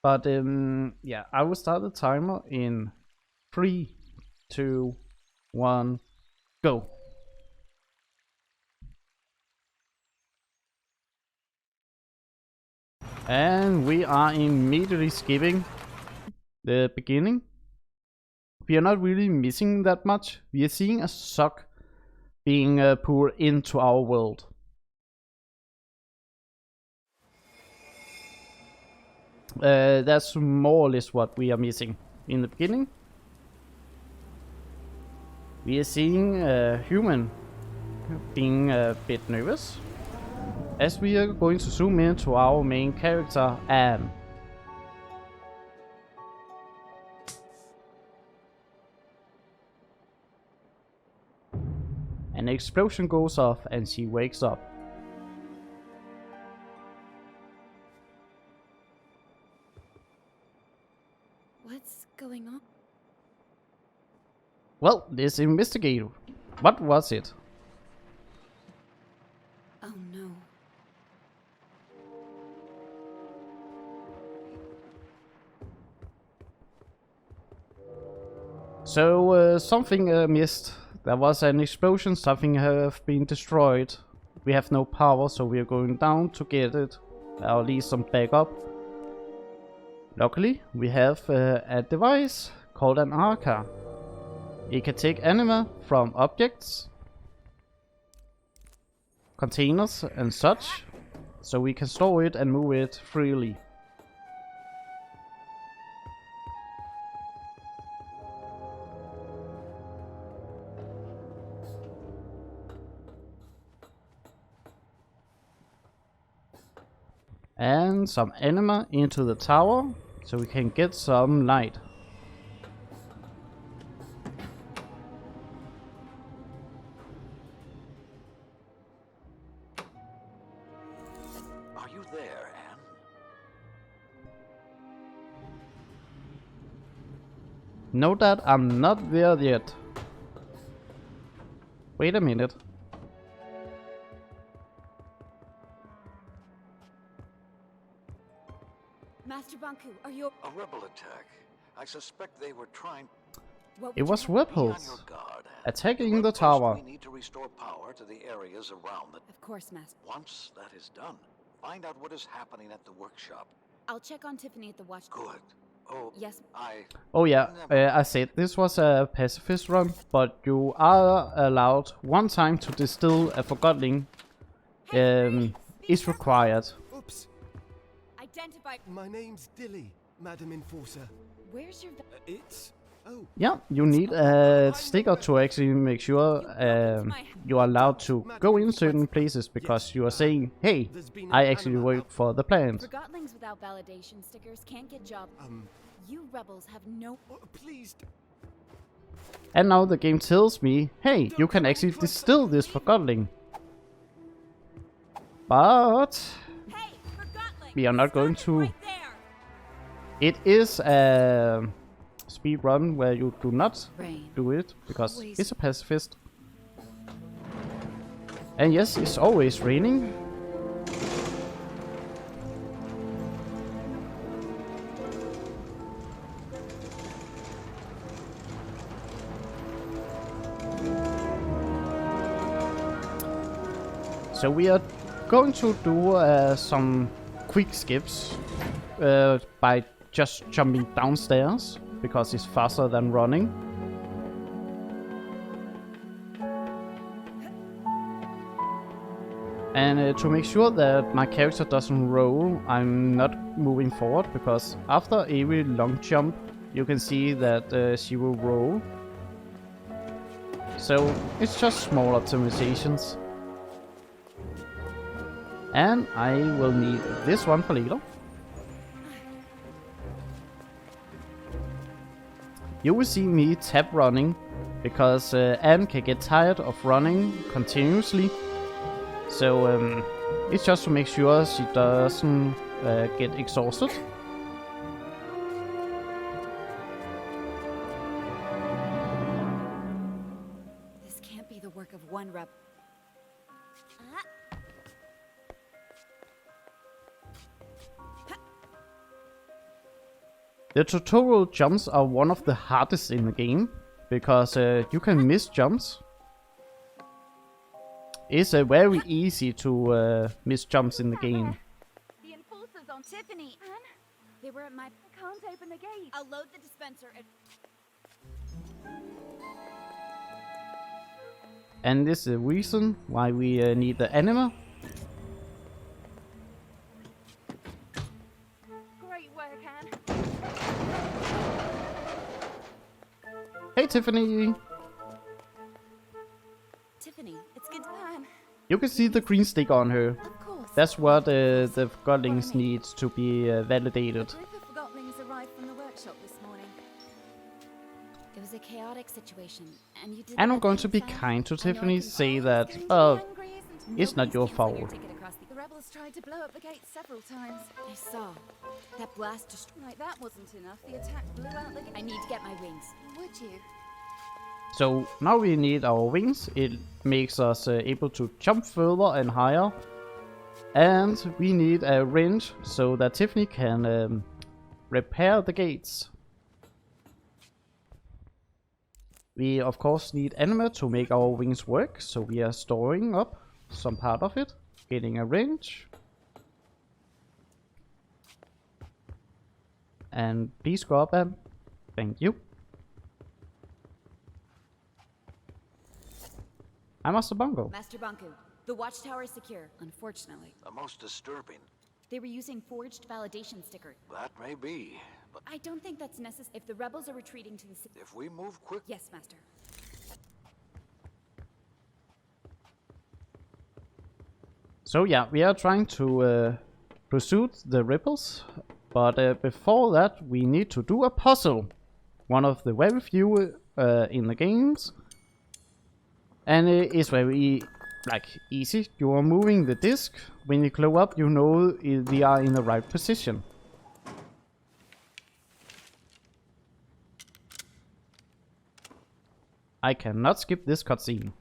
But yeah, I will start the timer in 3, 2, 1, go. And we are immediately skipping the beginning. We are not really missing that much. We are seeing a sock being poured into our world. That's more or less what we are missing in the beginning. We are seeing a human being a bit nervous, as we are going to zoom into our main character, Anne. An explosion goes off and she wakes up. What's going on? Well, this investigator. What was it? Oh no. So, something missed. There was an explosion, something have been destroyed. We have no power, so we are going down to get it. Or at least some backup. Luckily, we have a device called an arca. It can take anima from objects, containers and such, so we can store it and move it freely. And some anima into the tower, so we can get some light. Are you there, Anne? Note that I'm not there yet. Wait a minute. Master Banku, are you... A rebel attack. I suspect they were trying. What It would was you have- Be on rebels your guard, Anne. attacking the But first, tower. we need to restore power to the areas around the. Of course, Master. Once that is done, find out what is happening at the workshop. I'll check on Tiffany at the watch. Good. Oh, Yes. Oh yeah, I said this was a pacifist run, but you are allowed one time to distill a Forgotton. Is required. Oops, Identify... my name's Dilly, Madam Enforcer. Where's your... It's... Oh, Yeah, you need a sticker to actually make sure you are allowed to go in certain places because you are saying, hey, there's been I an actually anima work out- for the plant. Forgottlings without validation stickers can't get jobs. You rebels have no... Oh, please. And now the game tells me, hey, you can actually distill this Forgotton. But Hey, Forgottling! we are not going Stop it to. right there! It is a speed run where you do not Rain. do it because Always. it's a pacifist. And yes, it's always raining. So we are going to do some quick skips by just jumping downstairs because it's faster than running. And to make sure that my character doesn't roll, I'm not moving forward because after every long jump you can see that she will roll. So it's just small optimizations. And I will need this one for later. You will see me tap running because Anne can get tired of running continuously. So it's just to make sure she doesn't get exhausted. This can't be the work of one rep. The tutorial jumps are one of the hardest in the game, because you can miss jumps. It's very easy to miss jumps in the game. The enforcers on Tiffany. Anne? They were at my... I can't open the gate. I'll load the dispenser and... And this is the reason why we need the animal. Great work, Anne. Hey Tiffany! Tiffany, it's good to... Anne. You can see the green stick on her. Of course. That's what the Forgottlings needs to be validated. A group of Forgottlings arrived from the workshop this morning. It was a chaotic situation, and you did... And I'm going to be kind to Tiffany, say that, it's not your fault. The rebels tried to blow up the gate several times. I saw. That blast just... Like, that wasn't enough. The attack blew out the gate. I need to get my wings. Would you? So now we need our wings. It makes us able to jump further and higher. And we need a wrench so that Tiffany can repair the gates. We of course need anima to make our wings work, so we are storing up some part of it, getting a wrench. And please go up and thank you. I'm Master Bongo. Master Banku, the watchtower is secure, unfortunately. The most disturbing. They were using forged validation sticker. That may be, but I don't think that's necessary. If the rebels are retreating to the city... if we move quick... Yes, Master. So yeah, we are trying to pursue the rebels, but before that we need to do a puzzle. One of the very few in the games. And it is very easy. You are moving the disc. When you glow up, you know they are in the right position. I cannot skip this cutscene.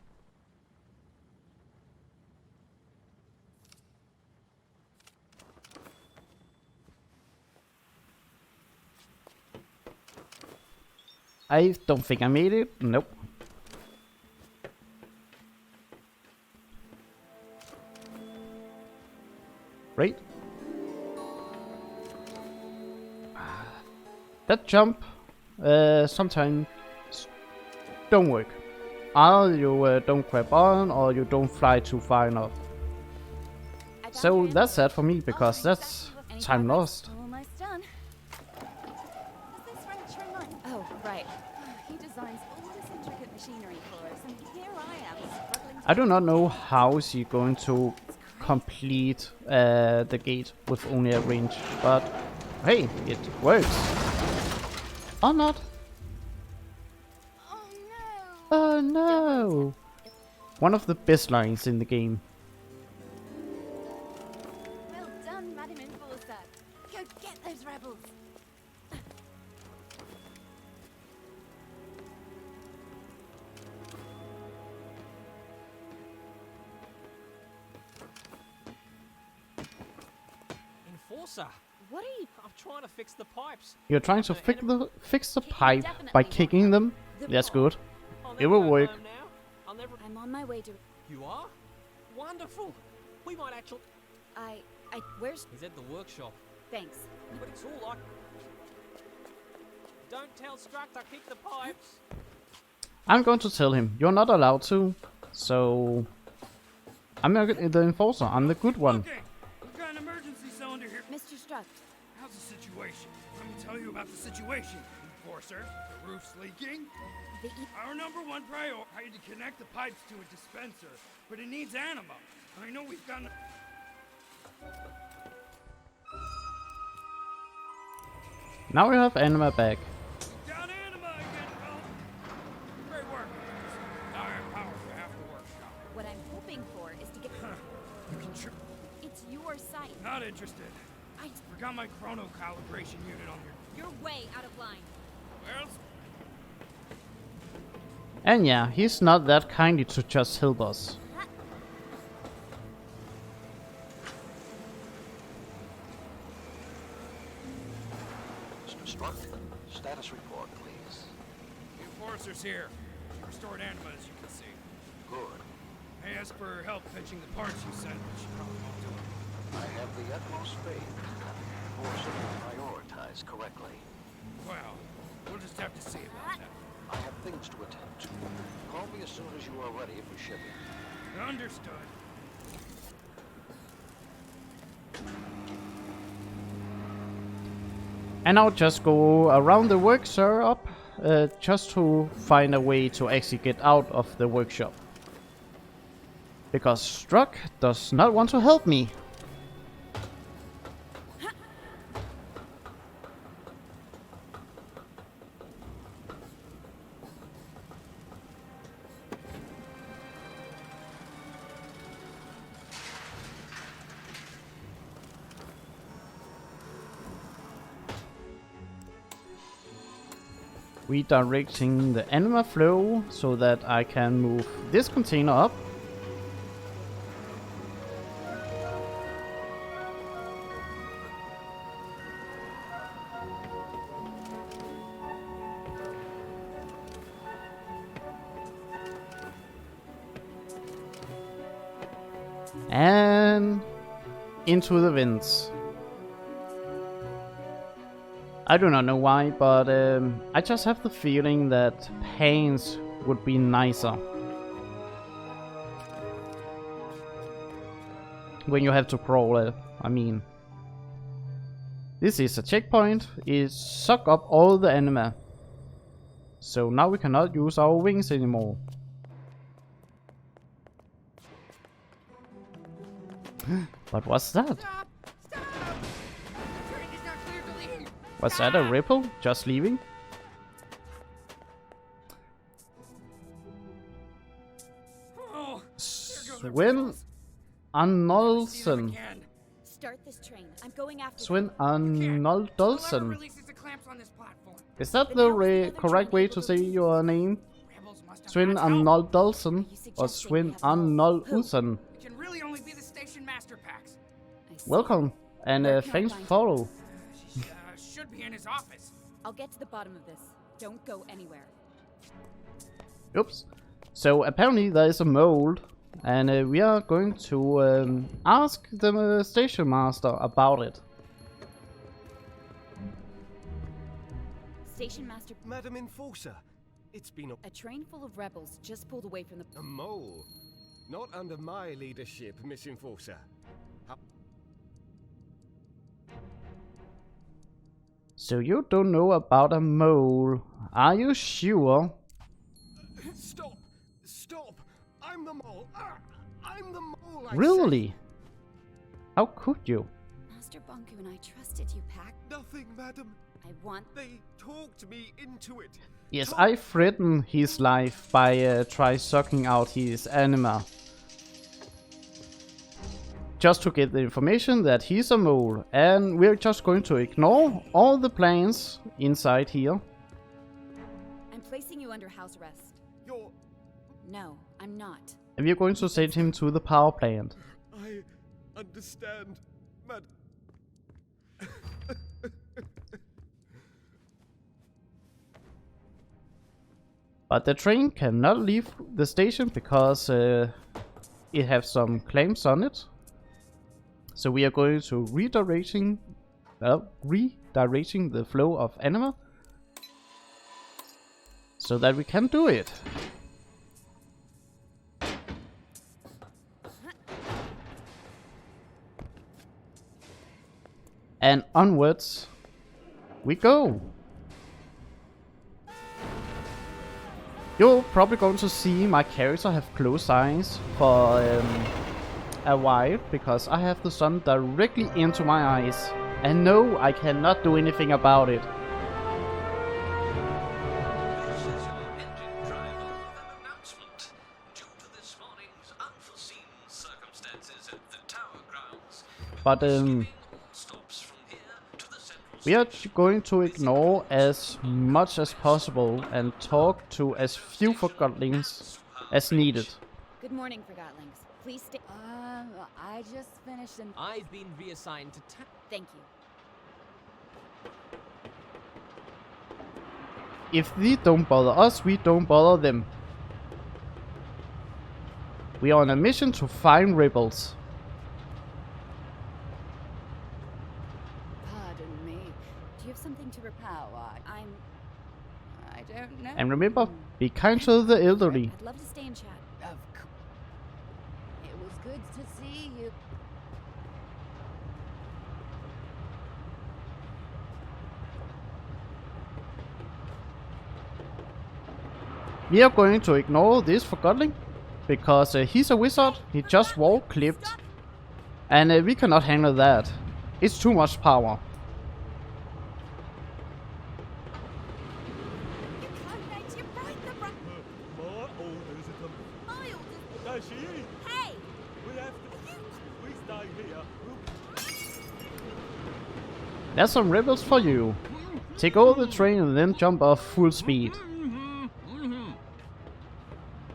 I don't think I made it. Nope. Right? That jump sometimes don't work. Either you don't grab on or you don't fly too far enough. So that's sad for me because that's time lost. Almost done. Does this wrench remind... Oh, right. He designs all this intricate machinery for us, and here I am struggling to... I do not know how she's going to complete the gate with only a wrench, but hey, it works. Or not. Oh no! Oh no! One of the best lines in the game. Well done, Madam Enforcer. Go get those rebels. Enforcer, What are you... I'm trying to fix the pipes. You're trying to fix the pipe by kicking them? That's good. I'll It never will go work. home now. I'll never... I'm on my way to... You are? Wonderful. We might actually... Where's... He's at the workshop. Thanks. But it's all like... Don't tell Struct I kicked the pipes. I'm going to tell him, you're not allowed to. So... I'm not the enforcer, I'm the good one. Okay, we've got an emergency cylinder here. Mr. Struck, How's the situation? Let me tell you about the situation, Enforcer. The roof's leaking. the... Our number one priority to connect the pipes to a dispenser, but it needs anima. I know we've got... Now we have anima back. Got anima again, Phil. Great work. Iron power for half the workshop. What I'm hoping for is to get... You can It's your site. Not interested. I... Forgot my chrono calibration unit on your... You're way out of line. Well, And yeah, he's not that kindly to just help us. Struck. Status report, please. The Enforcer's here. She restored Anima, as you can see. Good. I asked for her help fetching the parts you sent, but she probably won't do it. I have the utmost faith that the Enforcer will prioritize correctly. Well, we'll just have to see about that. I have things to attend to. Call me as soon as you are ready for shipping. Understood. And I'll just go around the workshop just to find a way to actually get out of the workshop. Because Struck does not want to help me. Redirecting the anima flow so that I can move this container up. And into the vents. I do not know why, but I just have the feeling that panes would be nicer. When you have to crawl it, I mean. This is a checkpoint. It suck up all the anima. So now we cannot use our wings anymore. What was that? Stop! Stop! The train is not clear to leave. Was that a ripple just leaving? Oh, there goes our Swin tails. See them Arnoldsen. again. Start this train. I'm going after Swin them. Whoever Arnoldsen. releases the clamps on this platform. Is that the correct way to say your name? Rebels must have Swin had help. Arnoldsen or suggesting Swin we have help? Arnoldsen? It can really only be the station master packs. I see. Welcome and Where can I thanks find for follow. She should be in his office. I'll get to the bottom of this. Don't go anywhere. Oops. So apparently there is a mold, and we are going to ask the station master about it. Station master, Madam Enforcer, it's been a train full of rebels just pulled away from the... a mole. Not under my leadership, Miss Enforcer. So you don't know about a mole? Are you sure? Stop! Stop! I'm the mole! Ah, I'm the mole! I Really? How could you? Master Bunku and I trusted you, Pac. said. Nothing, madam. I want... They talked me into it. Yes, I threatened his life by try sucking out his anima. Just to get the information that he's a mole, and we're just going to ignore all the plans inside here. I'm placing you under house arrest. You're... No, I'm not. And we're going to send him to the power plant. I understand, madam. But the train cannot leave the station because it has some clamps on it. So we are going to redirecting the flow of anima so that we can do it. And onwards we go. You're probably going to see my character have closed eyes for a while, because I have the sun directly into my eyes. And no, I cannot do anything about it. This is your engine driver with an announcement. Due to this morning's unforeseen circumstances at the tower grounds, But all stops from here to the central we are going to ignore as much as possible and talk to as few Forgottlings as needed. Good morning, Forgottlings. Please stay... I just finished an... I've been reassigned to Thank you. if they don't bother us, we don't bother them. We are on a mission to find rebels. Pardon me. Do you have something to repair? I don't know. And remember, be kind to the elderly. I'd love to stay and chat. It was good to see you. We are going to ignore this Forgotton because he's a wizard. He just wall clipped, and we cannot handle that. It's too much power. You can't let you ride the run. My orders are to... Miles. Does she? Hey! We have to... We stay here. There's some rebels for you. Take over the train and then jump off full speed.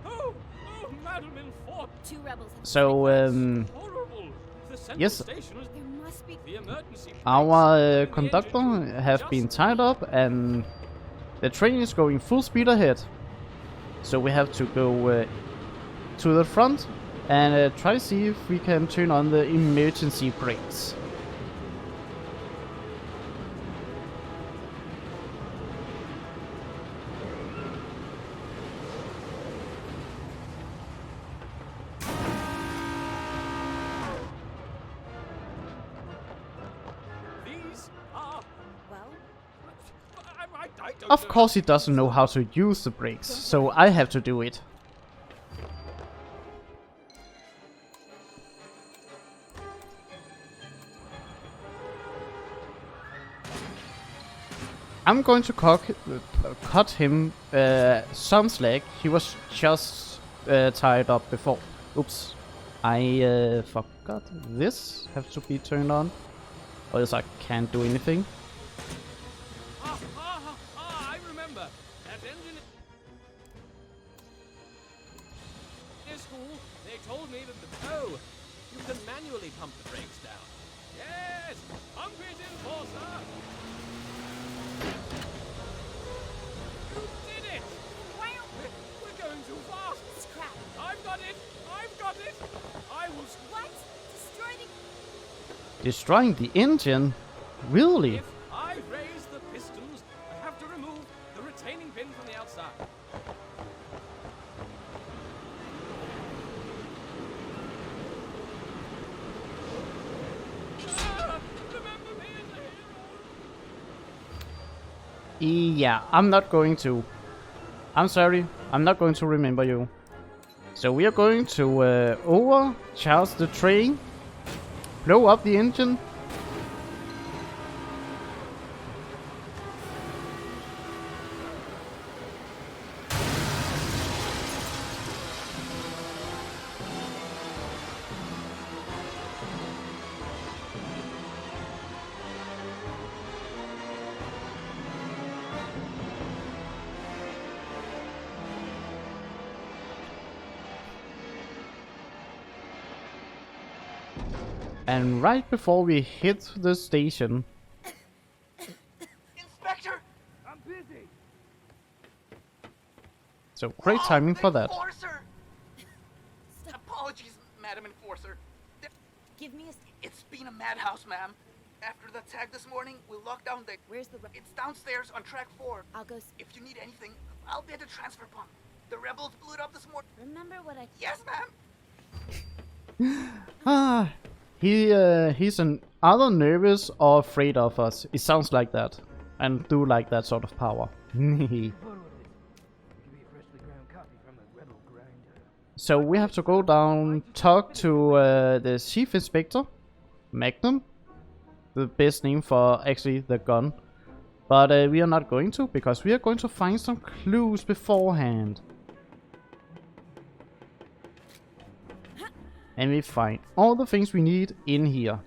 Oh, Madam Fort. Two rebels have So, Horrible. The central yes, station is There must be... the emergency. our conductor have been tied up and the train is going full speed ahead. So we have to go to the front and try to see if we can turn on the emergency brakes. These are. Well, I don't Of know. course he doesn't know how to use the brakes, so I have to do it. I'm going to cut him some slack. He was just tied up before. Oops. I forgot this have to be turned on. Or else I can't do anything. I remember. That engine in school, they told me that you can manually pump the brakes down. Yes, pump it in, Enforcer. You did it. Wow, we're going too fast. scrap. I've got it. I've got it. I will. What? Destroy the... Destroying the engine? Really? If I raise the pistons, I have to remove the retaining pin from the outside. Remember me as a hero. Yeah, I'm not going to. I'm sorry, I'm not going to remember you. So we are going to overcharge the train, blow up the engine. And right before we hit the station, Inspector! I'm busy. so great timing for that. Enforcer! Apologies, Madam Enforcer. Give me a... It's been a madhouse, ma'am. After the attack this morning, we locked down the... Where's the... It's downstairs on track 4. I'll go... If you need anything, I'll be at the transfer pump. The rebels blew it up this morning. Remember what I... Yes, ma'am! Ah, he's an either nervous or afraid of us. It sounds like that, and do like that sort of power. So we have to go down, talk to the chief inspector, Magnum, the best name for actually the gun. But we are not going to, because we are going to find some clues beforehand. And we find all the things we need in here.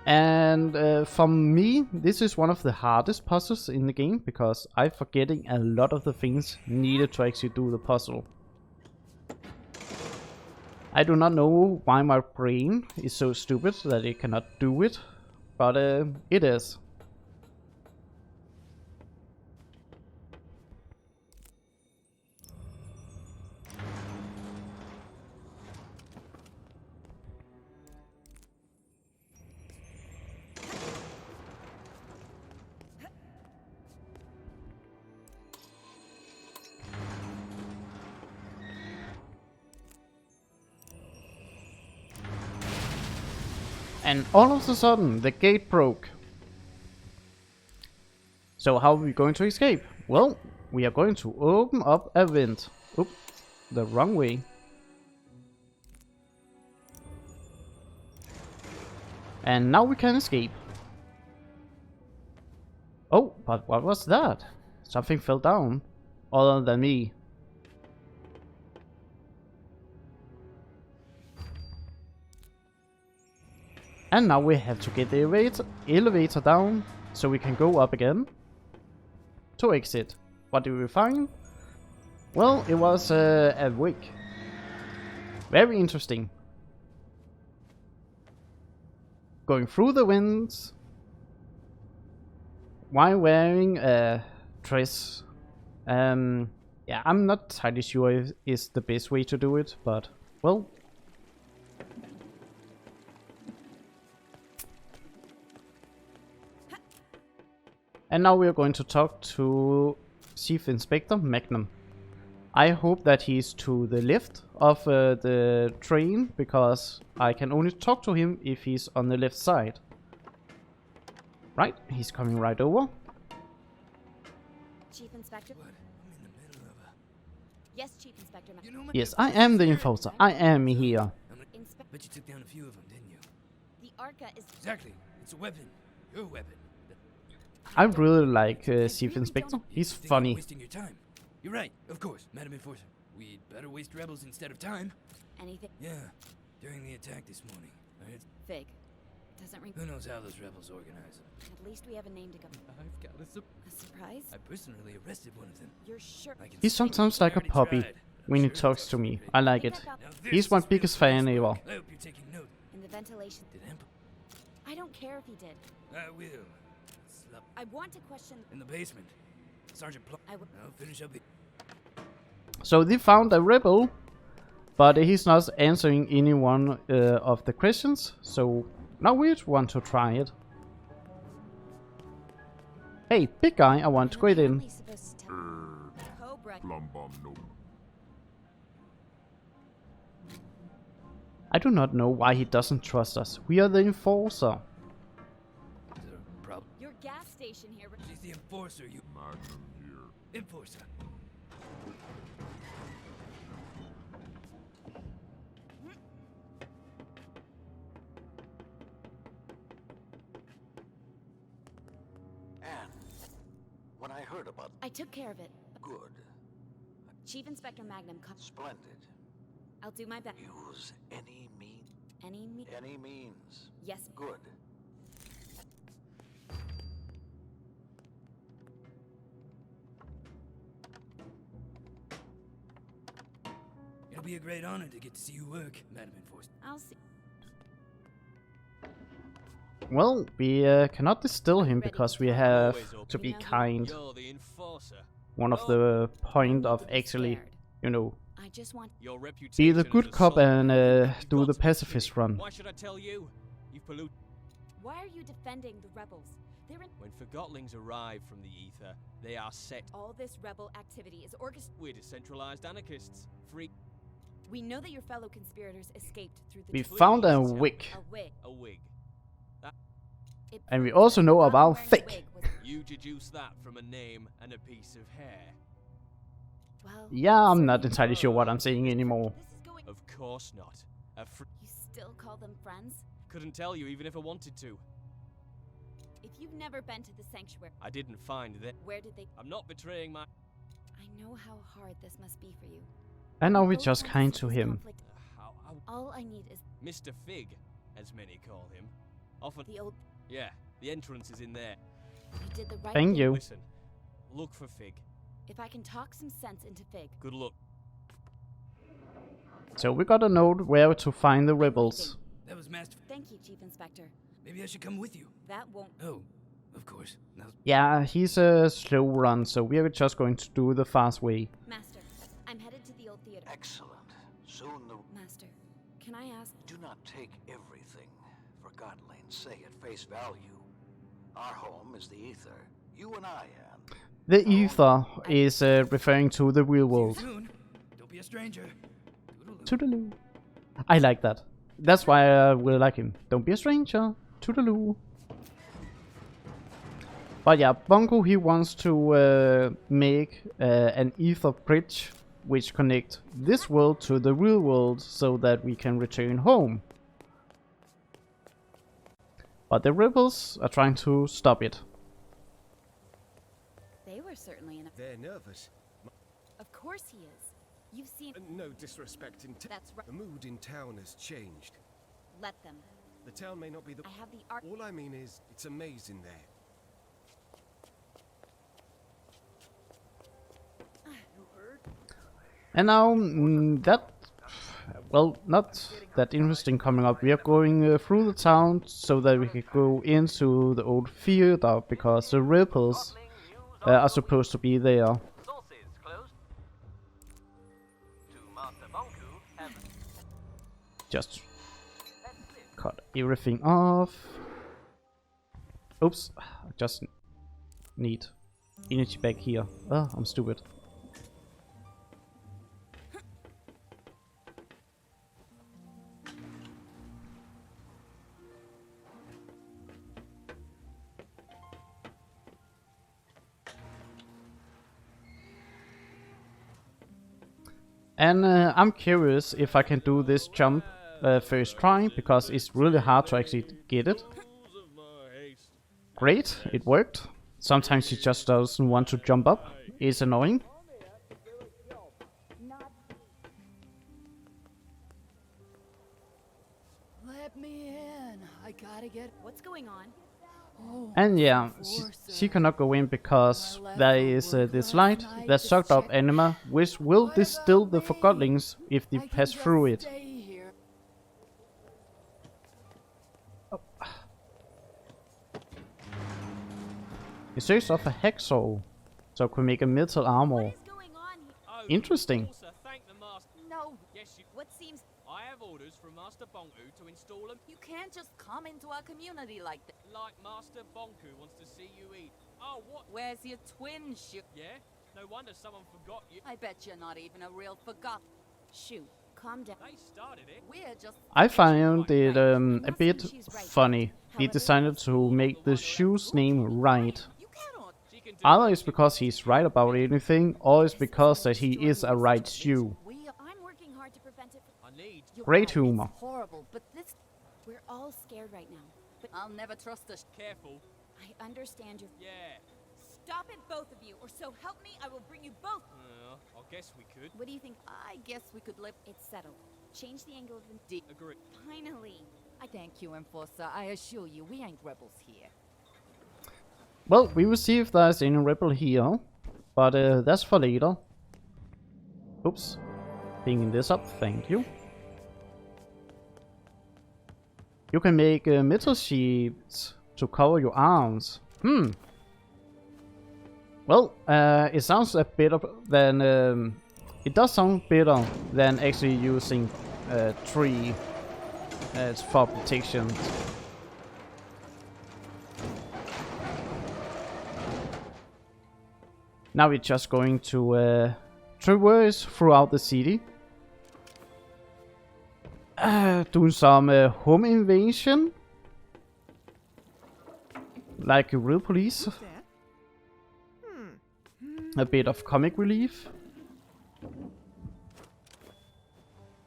And for me, this is one of the hardest puzzles in the game, because I'm forgetting a lot of the things needed to actually do the puzzle. I do not know why my brain is so stupid that it cannot do it, but it is. And all of a sudden, the gate broke. So how are we going to escape? Well, we are going to open up a vent. Oop, the wrong way. And now we can escape. Oh, but what was that? Something fell down. Other than me. And now we have to get the elevator down so we can go up again to exit. What did we find? Well, it was a wig. Very interesting. Going through the winds while wearing a dress. Yeah, I'm not entirely sure if it's the best way to do it, but well. And now we are going to talk to Chief Inspector Magnum. I hope that he's to the left of the train, because I can only talk to him if he's on the left side. Right, he's coming right over. Chief Inspector? What? I'm in the middle of a... Yes, Chief Inspector. You know my... Yes, I am the enforcer. I am here. Bet you took down a few of them, didn't you? The Arca is... Exactly. It's a weapon. Your weapon. I really like Chief Inspector. He's Think you're funny. wasting your time. You're right, of course, Madam Enforcer. We'd better waste rebels instead of time. Anything? Yeah, during the attack this morning. I heard... Fig. Doesn't ring... Who knows how those rebels organize them? At least we have a name to go... I've got a A surprise? I personally arrested one of them. You're sure... I can He's say sometimes I like a already puppy tried. I'm when he sure talks it's to me. worth I like Think it. about Now He's this my is biggest real fan close ever. work. I hope you're taking note. in the ventilation... Did Amp? I don't care if he did. I will. Slap I want to question... in the basement. Sergeant Plum. I would... I'll finish up the... So they found a rebel, but he's not answering any one of the questions. So now we want to try it. Hey, big guy, I want to go in. Supposed to tell... Cobra... I do not know why he doesn't trust us. We are the enforcer. Is there a problem? Your gas station here... She's the enforcer, you... Magnum here. Enforcer. And when I heard about I took care of it. good, Chief Inspector Magnum... splendid, I'll do my best. use any means. Any Any means. Yes. Good. It'll be a great honor to get to see you work, Madam Enforcer. I'll see... Well, we cannot distill him because we have to be kind. You're the enforcer. One of the point of actually, you know, I just want... Your reputation be the good as a cop soldier, and you've do got the to be pacifist kidding. run. Why should I tell you? You've polluted. Why are you defending the rebels? They're in... When Forgottlings arrive from the ether, they are set. All this rebel activity is orchestrated... We're decentralized anarchists. Free. We know that your fellow conspirators escaped through the... We Please found a tell wig, A wig. A wig. It and we proves also that know Forgotton about wearing a fake. wig was... You deduce that from a name and a piece of hair. Well... Yeah, I'm not certainly- entirely sure what I'm saying anymore. This is going... Of course not. You still call them friends? Couldn't tell you even if I wanted to. If you've never been to the sanctuary... I didn't find that. Where did they... I'm not betraying my. I know how hard this must be for you. And now we're Both just sides kind of to this him. conflict- How All I need is Mr. Fig, as many call him. Often. the old... Yeah, the entrance is in there. You did the right Thank thing. you. Listen, look for Fig. If I can talk some sense into Fig... Good luck. So we got a note where to find the rebels. That was masterful. Thank you, Chief Inspector. Maybe I should come with you. That won't... Oh, of course. Now, Yeah, he's a slow run, so we are just going to do the fast way. Master, I'm headed to the old theater. Excellent. Soon the... Master, can I ask... Do not take everything Forgottlings say at face value. Our home is the ether. You and I, Anne. The ether is referring to the real world. soon. Don't be a stranger. Toodaloo. Toodaloo. I like that. that's why I really like him. Don't be a stranger. Toodaloo. But yeah, Bongo, he wants to make an ether bridge which connect this world to the real world so that we can return home. But the rebels are trying to stop it. They were certainly in a... They're nervous. Of course he is. You've seen... No disrespect in That's right. The mood in town has changed. Let them. The town may not be the... I have the art... All I mean is, it's amazing there. And now, well, not that interesting coming up. We are going through the town so that we can go into the old theater because the rebels are supposed to be there. Sources closed. To Master Bonku have Just cut everything off. Oops, I just need energy back here. Oh, I'm stupid. And I'm curious if I can do this jump first try, because it's really hard to actually get it. Great, it worked. Sometimes he just doesn't want to jump up. It's annoying. Let me in. I gotta get... What's going on? Oh, And yeah, she cannot go in because there is this light that sucked up anima, which will distill the Forgottlings if they pass through it. It searches of a hacksaw, so it could make a metal armor. What is going on here? Oh, Interesting. also thank the master. No. Yes, you... What seems... I have orders from Master Bonku to install them. You can't just come into our community like that. Like Master Bonku wants to see you eat. Oh, what? Where's your twin shoe? Yeah? No wonder someone forgot you. I bet you're not even a real forgot. Shoot. Calm down. They started it. We're just... I found it a bit funny. He decided to make the shoe's name right. You cannot... She can do Either it's because he's right about anything, or it's because that he is a right shoe. I'm working hard to prevent it from... I need. You're Great right, humor. It's horrible, but this... We're all scared right now. But I'll never trust us. Careful. I understand your... Yeah. Stop it, both of you, or so help me, I will bring you both. I guess we could. What do you think? I guess we could live... It's settled. Change the angle of the... Agree. Finally. I thank you, Enforcer. I assure you, we ain't rebels here. Well, we will see if there's any rebel here, but that's for later. Oops. Picking this up, thank you. You can make metal sheets to cover your arms. Well, it sounds a better than... it does sound better than actually using tree for protection. Now we're just going to traverse throughout the city. Doing some home invasion. Like a real police. A bit of comic relief.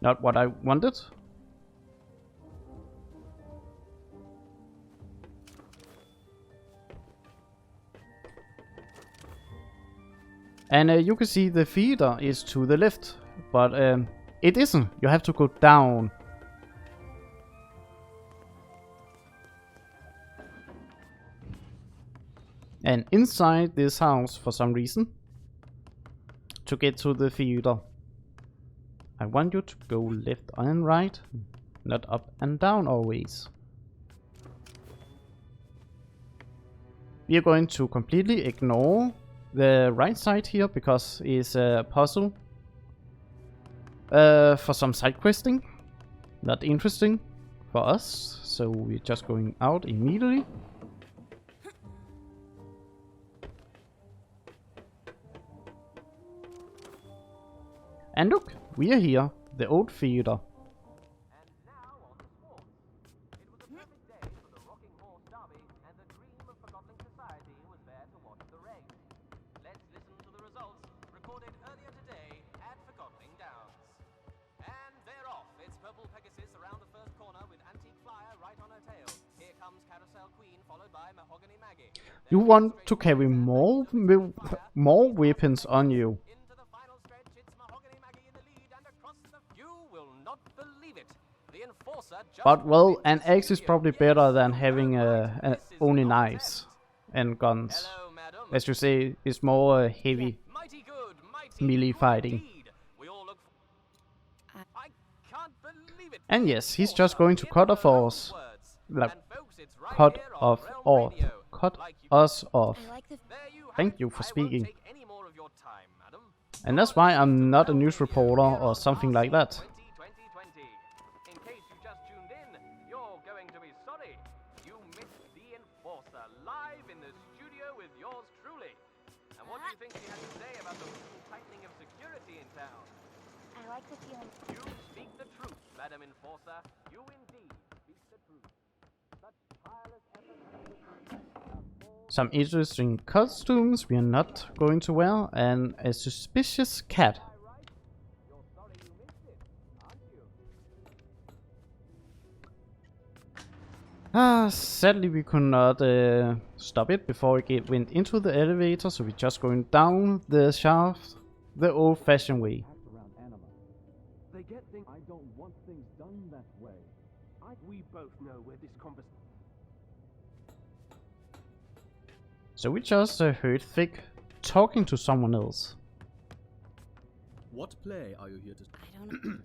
Not what I wanted. And you can see the feeder is to the left, but it isn't. You have to go down. And inside this house, for some reason, to get to the feeder, I want you to go left and right, not up and down always. We are going to completely ignore the right side here because it's a puzzle for some side questing. Not interesting for us, so we're just going out immediately. And look, we are here, the old theater. derby, and the dream of Forgotton society was there to watch the race. Let's listen to the results recorded earlier today at Forgotton Downs. And they're off. It's Purple Pegasus around the first corner with Antique Flyer right on her tail. Here comes Carousel Queen, followed by Mahogany Maggie. You want to carry more weapons on you. Into the final stretch, it's Mahogany Maggie in the lead, and across the... You will not believe it. The Enforcer just... But well, an axe is probably better than having only knives and guns. Hello, madam. As you say, it's more heavy Mighty good, mighty melee good fighting. indeed. We all look... I can't believe it. And yes, he's just going to cut off us. Like, And folks, it's right cut here on off Realm off. Radio. Cut Like you- us off. I like the. There you have Thank it. you for I won't speaking. take any more of your time, madam. And that's why I'm not a news reporter or something like that. 2020. In case you just tuned in, you're going to be sorry. You missed the Enforcer live in the studio with yours truly. And what do you think she had to say about the recent tightening of security in town? I like the feeling. You speak the truth, Madam Enforcer. You indeed speak the truth. Such tireless effort. Some interesting costumes we are not going to wear, and a suspicious cat. You're sorry you missed it, aren't you? Sadly we could not stop it before it went into the elevator, so we're just going down the shaft the old-fashioned way. They get things. I don't want things done that way. We both know where this conversation. So we just heard Thick talking to someone else. What play are you here to... I don't know.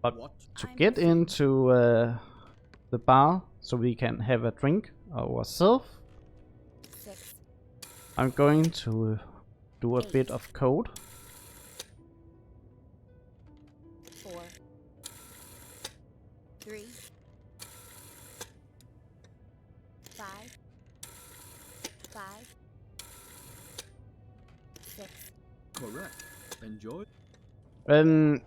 But What? to get into the bar so we can have a drink ourselves, 6, I'm going to do a bit of code. 4, 3, 5, 5, 6. Correct. Enjoy.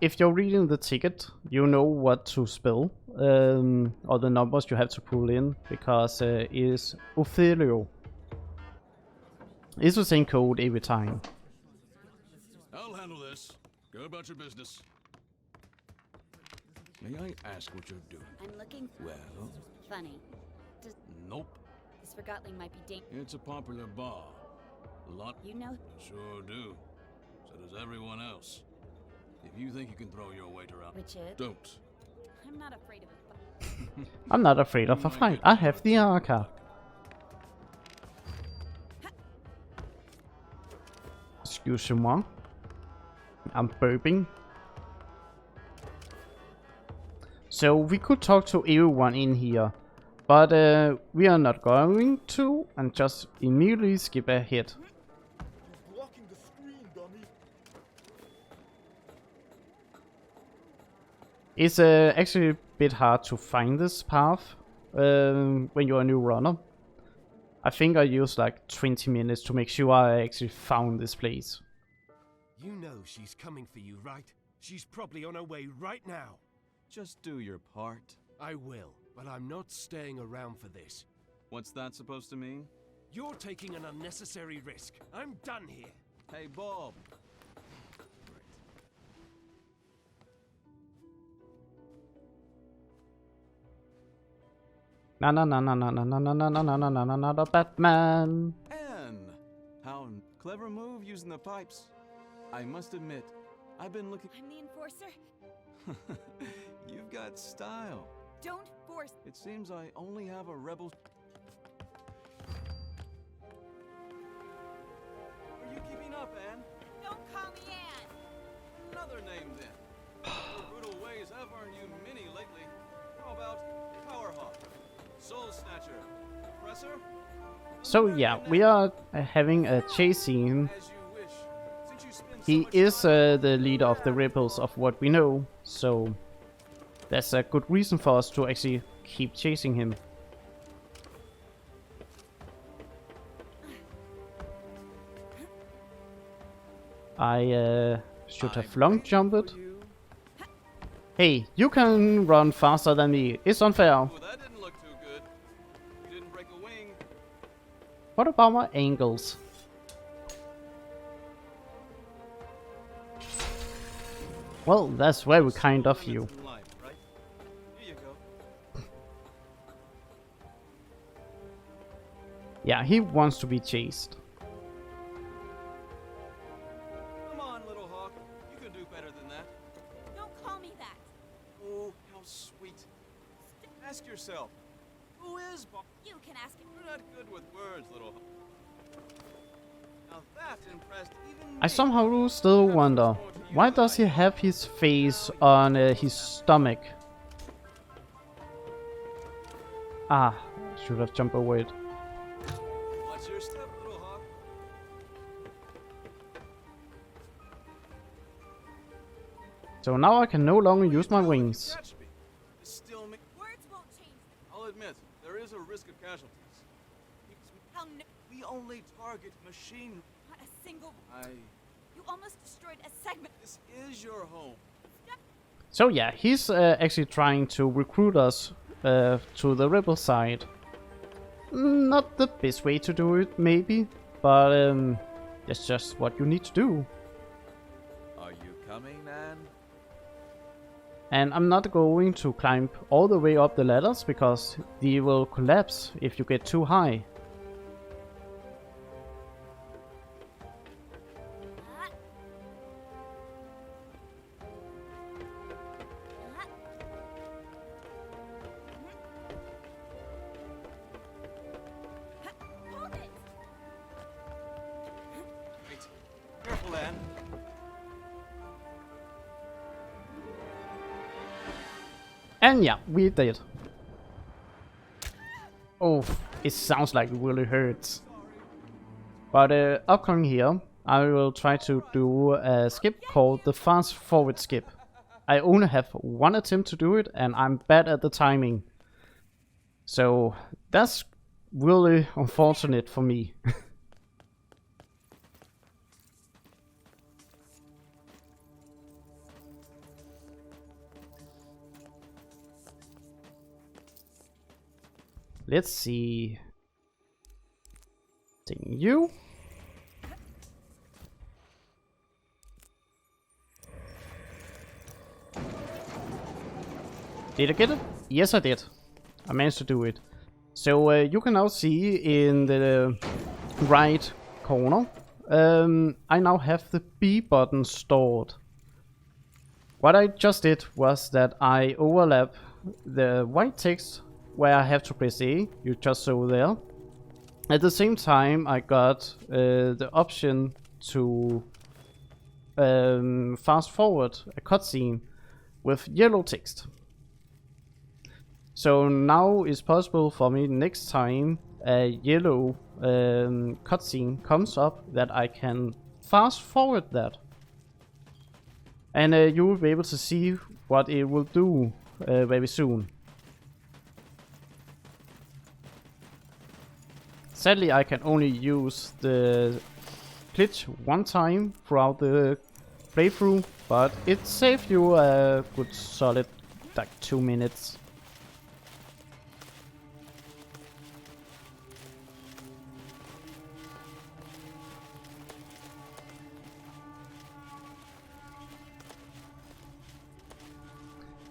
If you're reading the ticket, you know what to spell, or the numbers you have to pull in, because it is Ophelio. It's the same code every time. I'll handle this. Go about your business. May I ask what you're doing? I'm looking Well, funny. nope. This Forgotton might be It's a popular bar. A lot You know, sure do. So does everyone else. If you think you can throw your weight around, Richard. don't. I'm not afraid of a I'm not afraid of a fight. I have the arca. Excuse-moi. I'm burping. So we could talk to everyone in here, but we are not going to, and just immediately skip ahead. Blocking the screen, dummy. It's actually a bit hard to find this path when you're a new runner. I think I used like 20 minutes to make sure I actually found this place. You know she's coming for you, right? She's probably on her way right now. Just do your part. I will, but I'm not staying around for this. What's that supposed to mean? You're taking an unnecessary risk. I'm done here. Hey, Bob. Na na na na na na na na na na na na na na na na Batman. Anne! How clever move using the pipes. I must admit, I've been looking... I'm the enforcer. You've got style. Don't force. It seems I only have a rebel... Are you keeping up, Anne? Don't call me Anne. Another name, then. Your brutal ways have earned you many lately. How about Powerhawk, Soul Snatcher, Oppressor? So yeah, we are having a chase scene. As you wish. Since you spend so He much is time the leader of the rebels of what we know, so that's a good reason for us to actually keep chasing him. I should have long jumped. Hey, you can run faster than me. It's unfair. Oh, that didn't look too good. You didn't break a What about my angles? Well, that's very kind of you. Life, right? Here you go. Yeah, he wants to be chased. Come on, little hawk. You can do better than that. Don't call me that. Oh, how sweet. Ask yourself, who is Bob? You can ask him. You're not good with words, little hawk. Now that impressed even me. I somehow still wonder, why does he have his face on his stomach? Ah, should have jumped over it. What's your step, little hawk? So now I can no longer use my wings. Catch me. This still me. Words won't change. I'll admit, there is a risk of casualties. How no We only target machine. not a single. You almost destroyed a segment. This is your home. So yeah, he's actually trying to recruit us to the rebel side. Not the best way to do it, maybe, but that's just what you need to do. Are you coming, Nan? And I'm not going to climb all the way up the ladders because they will collapse if you get too high. Hold it. Wait. Careful, Anne. And yeah, we did. Oh, it sounds like it really hurts. But upcoming here, I will try to do a skip called the fast forward skip. I only have one attempt to do it and I'm bad at the timing. So that's really unfortunate for me. Let's see. Taking you. Did I get it? Yes, I did. I managed to do it. So you can now see in the right corner, I now have the B button stored. What I just did was that I overlap the white text where I have to press A, you just saw there. At the same time, I got the option to fast forward a cutscene with yellow text. So now it's possible for me next time a yellow cutscene comes up that I can fast forward that. And you will be able to see what it will do very soon. Sadly, I can only use the glitch one time throughout the playthrough, but it saved you a good solid like 2 minutes.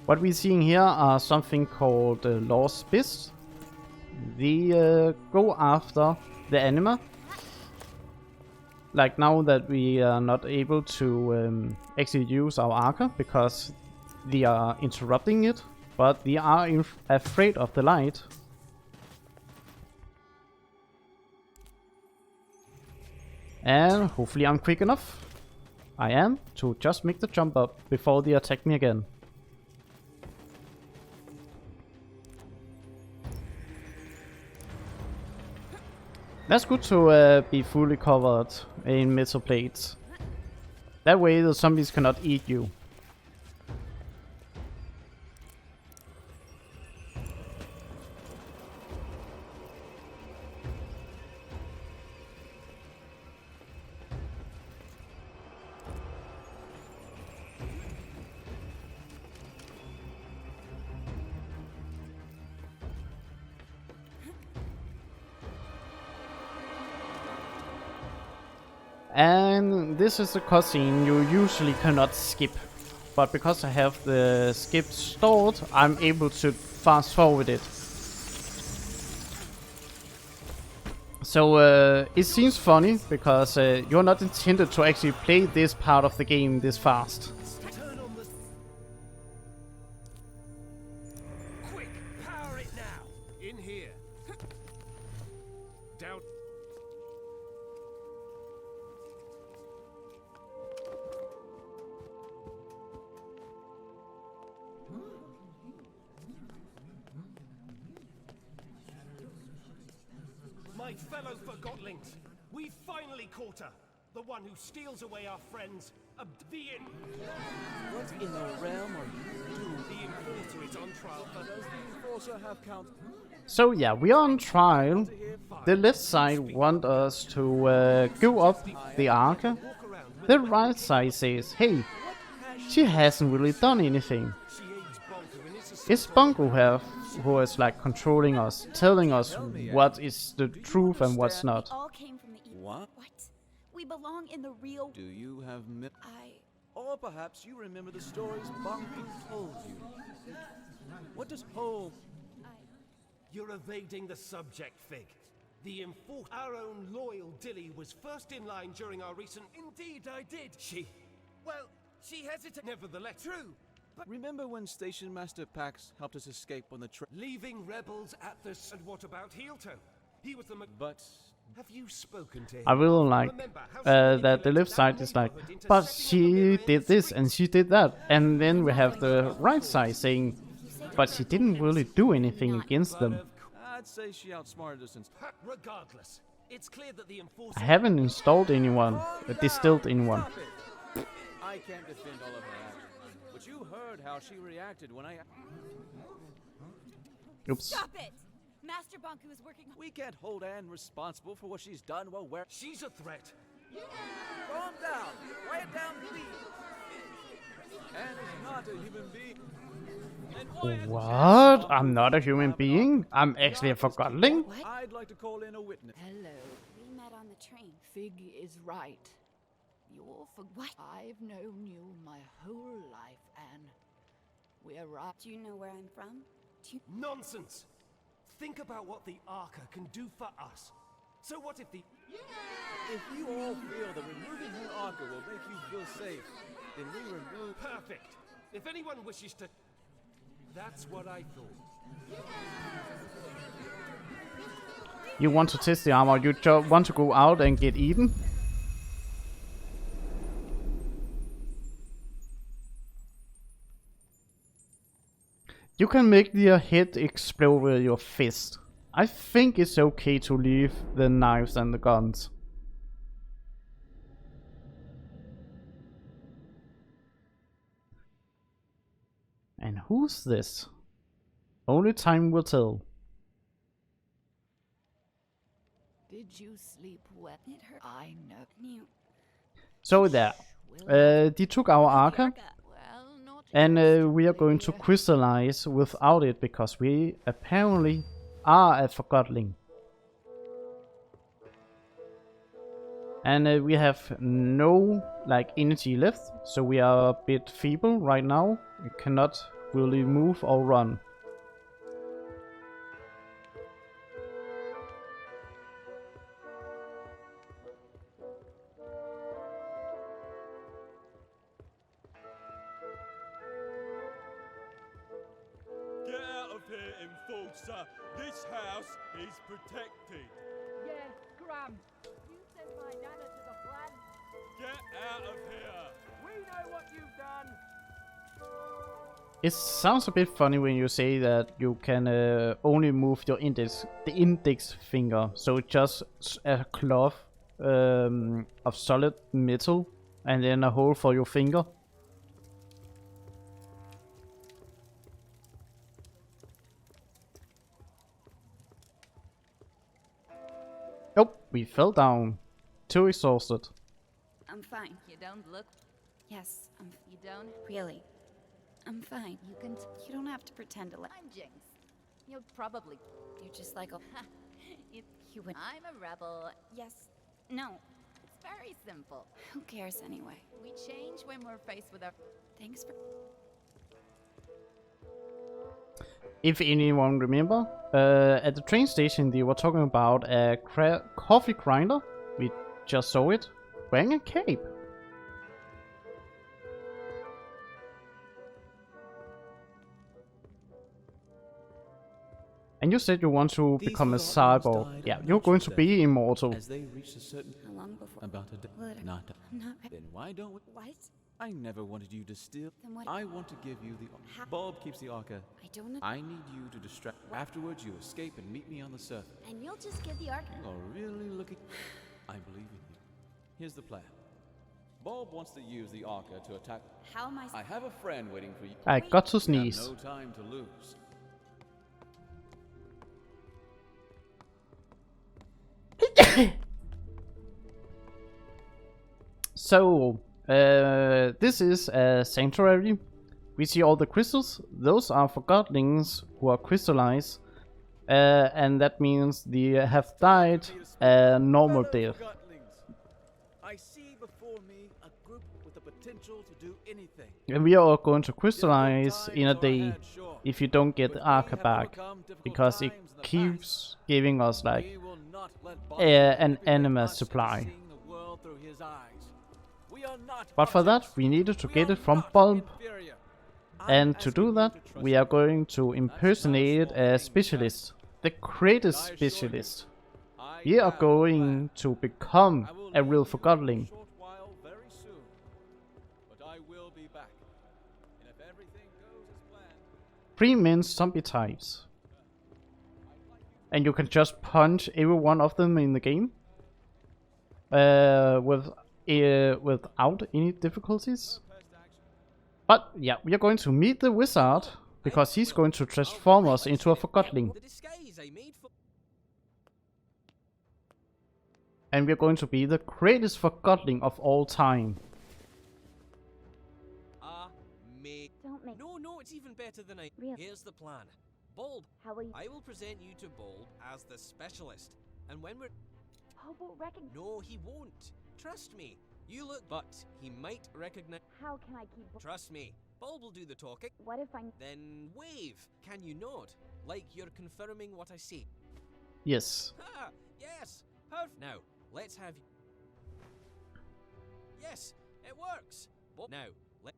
What we're seeing here are something called lost bits. They go after the anima. Like now that we are not able to actually use our archer because they are interrupting it, but they are afraid of the light. And hopefully I'm quick enough. I am, to just make the jump up before they attack me again. That's good to be fully covered in metal plates. That way the zombies cannot eat you. And this is a cutscene you usually cannot skip. But because I have the skip stored, I'm able to fast forward it. So it seems funny because you're not intended to actually play this part of the game this fast. Quick, power it now. In here. Down. My fellow Forgottlings, we finally caught her. The one who steals away our friends. What in the realm are you doing? The Enforcer is on trial for... Does the Enforcer have count? So yeah, we are on trial. The left side want us to go up the Arca. The right side says, hey, she hasn't really done anything. It's Bungo who is like controlling us, telling us what is the truth and what's not. All came from the What? We belong in the real... Do you have Or perhaps you remember the stories Bungo told you. What does home... You're evading the subject, Fig. The Enforcer... Our own loyal Dilly was first in line during our recent... Indeed, I did. Well, she hesitated. Nevertheless, true. But remember when Station Master Pax helped us escape on the train? Leaving rebels at the... And what about Heelto? He was the... But... Have you spoken to him? I really like that the left side is like, but she did this and she did that. And then we have the right side saying, but she didn't really do anything against them. I'd say she outsmarted us. Regardless, it's clear that the Enforcer... I haven't installed anyone, distilled anyone. I can't defend all of her actions, but you heard how she reacted when I... Oops. Stop it! Master Banku is working... We can't hold Anne responsible for what she's done while we're... She's a threat. Calm down. Quiet down, please. Anne is not a human being. What? I'm not a human being? I'm actually a Forgottling? I'd like to call in a witness. Hello. We met on the train. Fig is right. You're for what? I've known you my whole life, Anne. We're right. Do you know where I'm from? Nonsense! Think about what the Arca can do for us. So what if the... If you all feel that removing her Arca will make you feel safe, then we remove... Perfect! If anyone wishes to... That's what I thought. You want to test the armor, you just want to go out and get eaten? You can make their head explode with your fist. I think it's okay to leave the knives and the guns. And who's this? Only time will tell. Did you sleep well? It hurt. I know. You... So there. They took our Arca. And we are going to crystallize without it because we apparently are a Forgottling. And we have no energy left, so we are a bit feeble right now. We cannot really move or run. Enforcer, this house is protected. Yes, Graham. You sent my nana to the flat. Get out of here. We know what you've done. It sounds a bit funny when you say that you can only move your index finger. So it's just a cloth of solid metal and then a hole for your finger. Oh, we fell down. Too exhausted. I'm fine. You don't look... Yes, You don't? really. I'm fine. You can... You don't have to pretend to like... I'm Jinx. You'll probably... You're just like a... you would... I'm a rebel. Yes. No. It's very simple. Who cares anyway? We change when we're faced with our... Thanks for... If anyone remember, at the train station they were talking about a coffee grinder. We just saw it wearing a cape. And you said you want to become a cyborg. Yeah, you're going to be immortal. As they reached a certain... How long before? About a day. Not. Then why don't we... What? I never wanted you to steal. Then what? I want to give you the... Bulb keeps the Arca. I don't know. I need you to distract... Afterwards, you escape and meet me on the surface. And you'll just give the arc... You're really looking... I believe in you. Here's the plan. Bulb wants to use the Arca to attack... How am I have a friend waiting for you. I got to You sneeze. have no time to lose. So, this is a sanctuary. We see all the crystals. Those are Forgottlings who are crystallized. And that means they have died a normal death. I see before me a group with the potential to do anything. And we are going to crystallize in a day if you don't get the Arca back. Because it keeps giving us like an anima supply. But for that we needed to get it from Bulb. And to do that we are going to impersonate a specialist. The greatest specialist. We are going to become a real Forgottling. 3 main zombie types. And you can just punch every one of them in the game. Without any difficulties. But yeah, we are going to meet the wizard. Because he's going to transform us into a Forgottling. And we're going to be the greatest Forgottling of all time. No, it's even better than I... Really? Here's the plan. Bulb, How will you... I will present you to Bulb as the specialist. And when we're... Bulb will recognize... No, he won't. Trust me. You look... But he might recognize... How can I keep... Trust me. Bulb will do the talking. What if I... Then wave. Can you nod? Like you're confirming what I say. Yes. Ah, yes. Perfect. Now, let's have... Yes, it works. Now, let...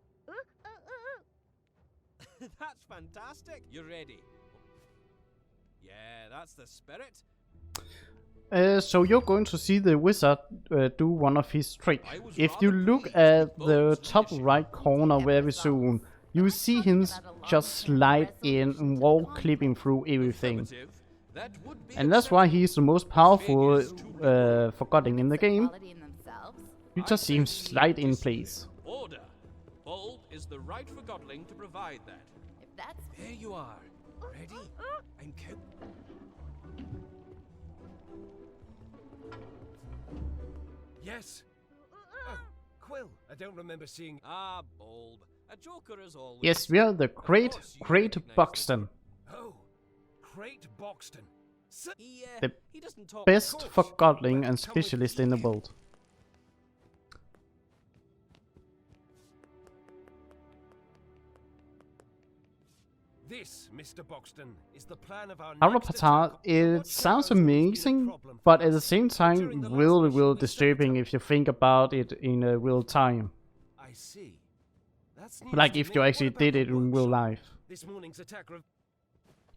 That's fantastic. You're ready. Yeah, that's the spirit. So you're going to see the wizard do one of his tricks. If you look at the top right corner very soon, you see him just slide in and walk clipping through everything. And that's why he's the most powerful Forgotten in the game. You just see him slide in place. Order. Bulb is the right Forgottling to provide that. If that's... There you are. Ready? I'm count... Yes. Oh, Quill. I don't remember seeing... Ah, Bulb. A joker as always. Yes, we are the great Buxton. Oh, great Buxton. The best Forgottling and specialist in the world. This, Mr. Buxton, is the plan of our Avatar, it sounds amazing, but at the same time really disturbing if you think about it in real time. I see. Like if you actually did it in real life. This morning's attack.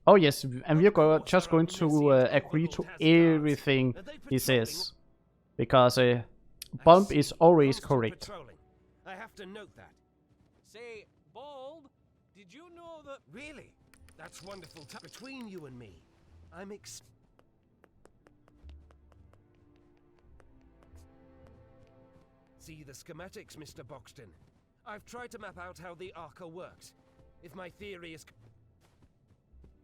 Oh yes, and we're just going to agree to everything he says. Because Bulb is always correct. I have to note that. Say, Bulb, did you know that... Really? That's wonderful. Between you and me, I'm See the schematics, Mr. Buxton. I've tried to map out how the Arca works. If my theory is...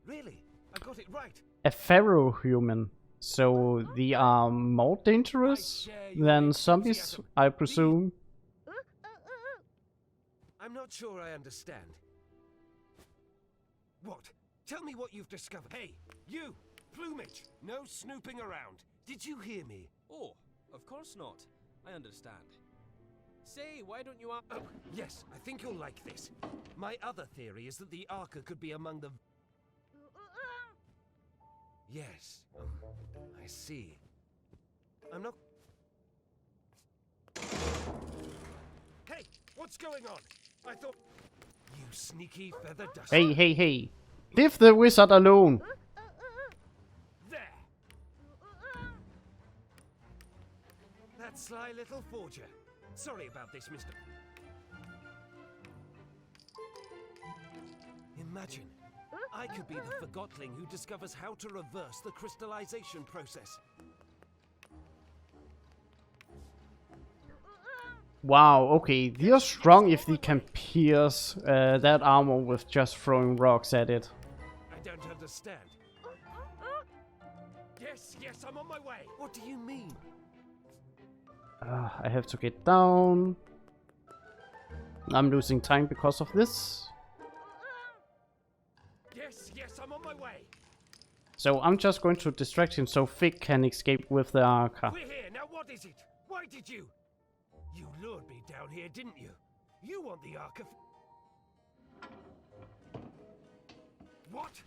Really? I got it right. A pharaoh human. So they are more dangerous than zombies, I presume. I'm not sure I understand. What? Tell me what you've discovered. Hey, you! Plumage! No snooping around. Did you hear me? Oh, of course not. I understand. Say, why don't you... Oh, yes, I think you'll like this. My other theory is that the Arca could be among the... Yes, I see. I'm not... Hey, what's going on? I thought... You sneaky feather duster. Hey, hey, hey. Leave the wizard alone. There. That sly little forger. Sorry about this, Mr. Imagine, I could be the Forgotling who discovers how to reverse the crystallization process. Wow, okay, they are strong if they can pierce that armor with just throwing rocks at it. I don't understand. Yes, I'm on my way. What do you mean? I have to get down. I'm losing time because of this. Yes, I'm on my way. So I'm just going to distract him so Fig can escape with the Arca. We're here, now what is it? Why did you? You lured me down here, didn't you? You want the Arca. What?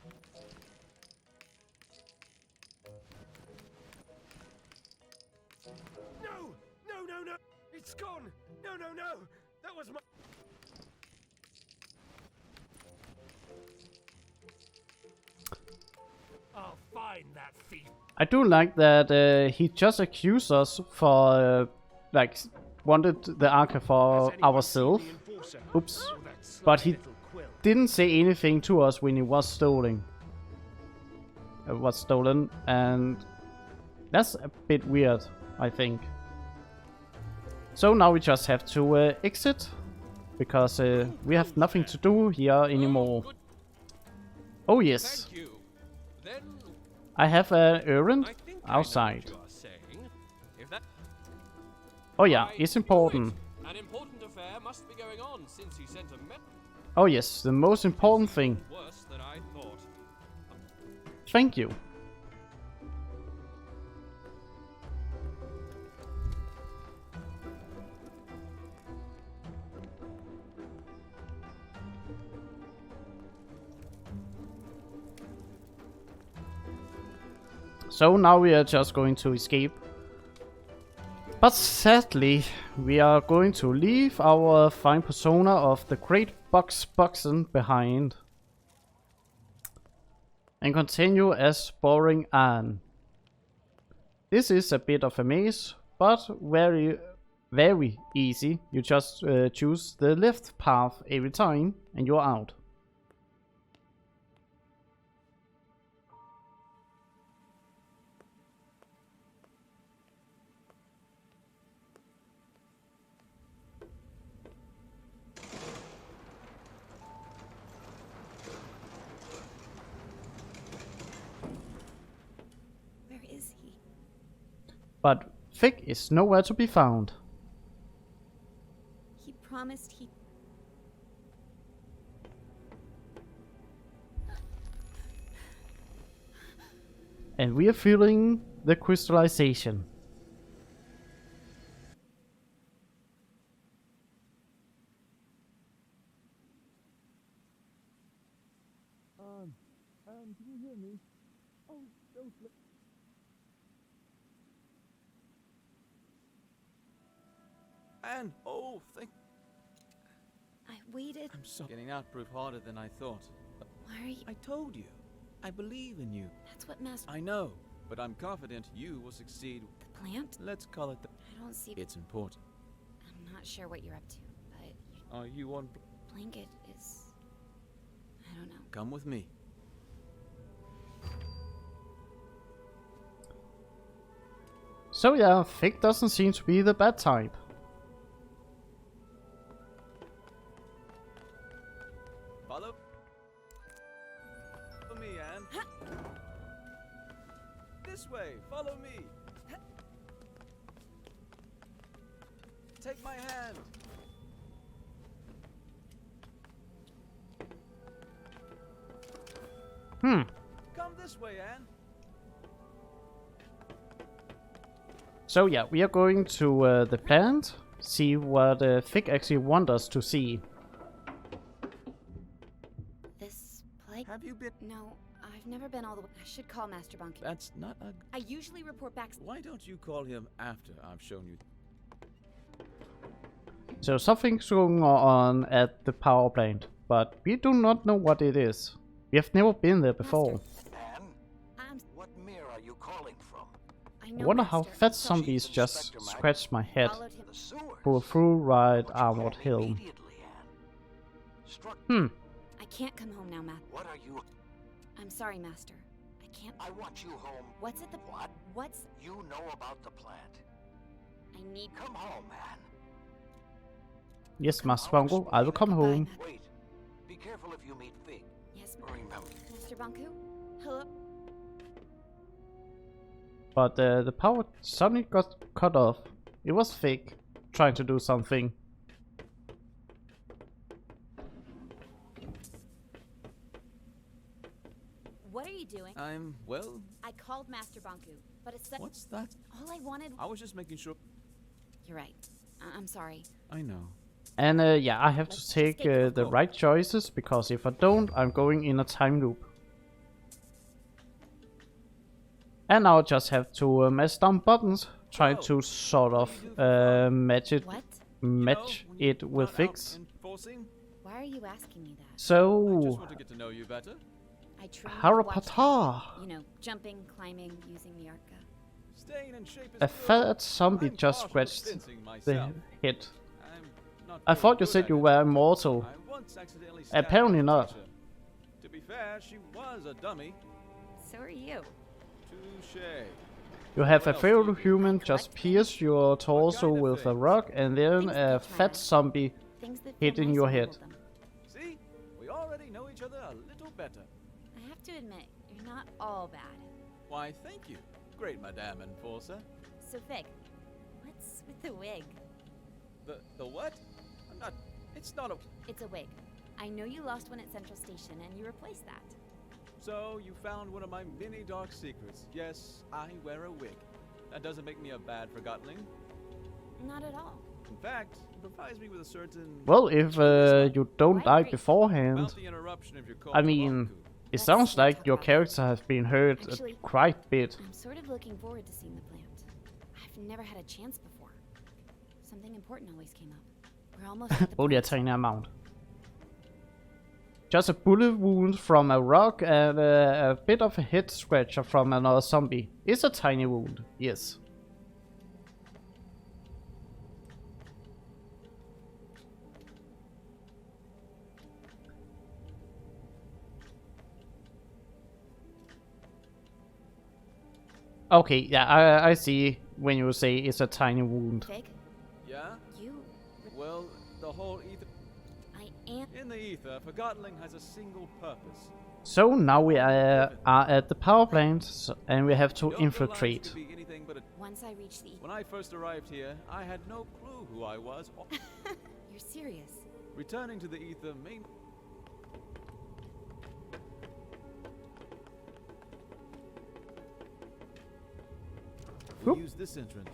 No! It's gone! No! That was my... I'll find that thief. I do like that he just accused us for, like, wanted the Arca for ourselves. Oops. But he didn't say anything to us when it was stolen. And that's a bit weird, I think. So now we just have to exit, because we have nothing to do here anymore. Oh yes, I have an errand outside. Oh yeah, it's important. An important affair must be going on since he sent a Oh yes, the most important thing. worse than I thought. Thank you. So now we are just going to escape. But sadly, we are going to leave our fine persona of the great Boxen behind. And continue as boring Anne. This is a bit of a maze, but very easy. You just choose the left path every time and you're out. But Fig is nowhere to be found. He promised he... And we are feeling the crystallization. Can you hear me? Oh, don't let... And oh, thank... I waited... I'm sorry. Getting out proved harder than I thought. Why are you... I told you. I believe in you. That's what Master... I know, but I'm confident you will succeed. The plant? Let's call it the... I don't see... It's important. I'm not sure what you're up to, but... Are you on... Blanket is... I don't know. Come with me. So yeah, Fig doesn't seem to be the bad type. Follow me, Anne. This way, follow me. Take my hand. Come this way, Anne. So yeah, we are going to the plant, see what Fig actually wants us to see. This place? Have you been? No, I've never been all the way. I should call Master Bunky. That's not a... I usually report back. Why don't you call him after I've shown you? So something's going on at the power plant, but we do not know what it is. We have never been there before. Anne? What mirror are you calling from? I wonder how fat zombies just scratched my head. Pull through right armored hill. I can't come home now, Matt. What are you? I'm sorry, Master. I can't. I want you home. What's at the... What? What's... You know about the plant. I need... Come home, Anne. Yes, Master Bunko, I will come home. Wait. Be careful if you meet Fig. Yes, remember. Mr. Bunku? Hello? But the power suddenly got cut off. It was Fig trying to do something. What are you doing? Well... I called Master Bunku, but it's... What's that? All I wanted... I was just making sure... You're right. I'm sorry. I know. And yeah, I have to take the right choices, because if I don't, I'm going in a time loop. And now I just have to mess down buttons, try to sort of match it with Fix. Why are you asking me that? So, I just want to get to know you better. I trained Harapata. You know, jumping, climbing, using the Arca. A fat zombie just scratched the head. I thought you said you were immortal. Apparently not. To be fair, she was a dummy. So are you. Touché. You have a fellow human just pierce your torso with a rock, and then a fat zombie hitting your head. See? We already know each other a little better. I have to admit, you're not all bad. Why, thank you. Great, Madame Enforcer. So, Fig, what's with the wig? The what? I'm not... It's not a... It's a wig. I know you lost one at Central Station, and you replaced that. So, you found one of my many dark secrets. Yes, I wear a wig. That doesn't make me a bad Forgottonling. Not at all. In fact, it provides me with a certain... Well, if you don't die beforehand... I mean, it sounds like your character has been hurt quite a bit. I'm sort of looking forward to seeing the plant. I've never had a chance before. Something important always came up. We're almost at the Only a tiny amount. Just a bullet wound from a rock and a bit of a head scratcher from another zombie. It's a tiny wound, yes. Okay, yeah, I see when you say it's a tiny wound. Fig? Yeah? You... Well, the whole ether... I am... In the ether, Forgottonling has a single purpose. So now we are at the power plant, and we have to infiltrate. Once I reach the ether... When I first arrived here, I had no clue who I was. You're serious? Returning to the ether may... Use this entrance.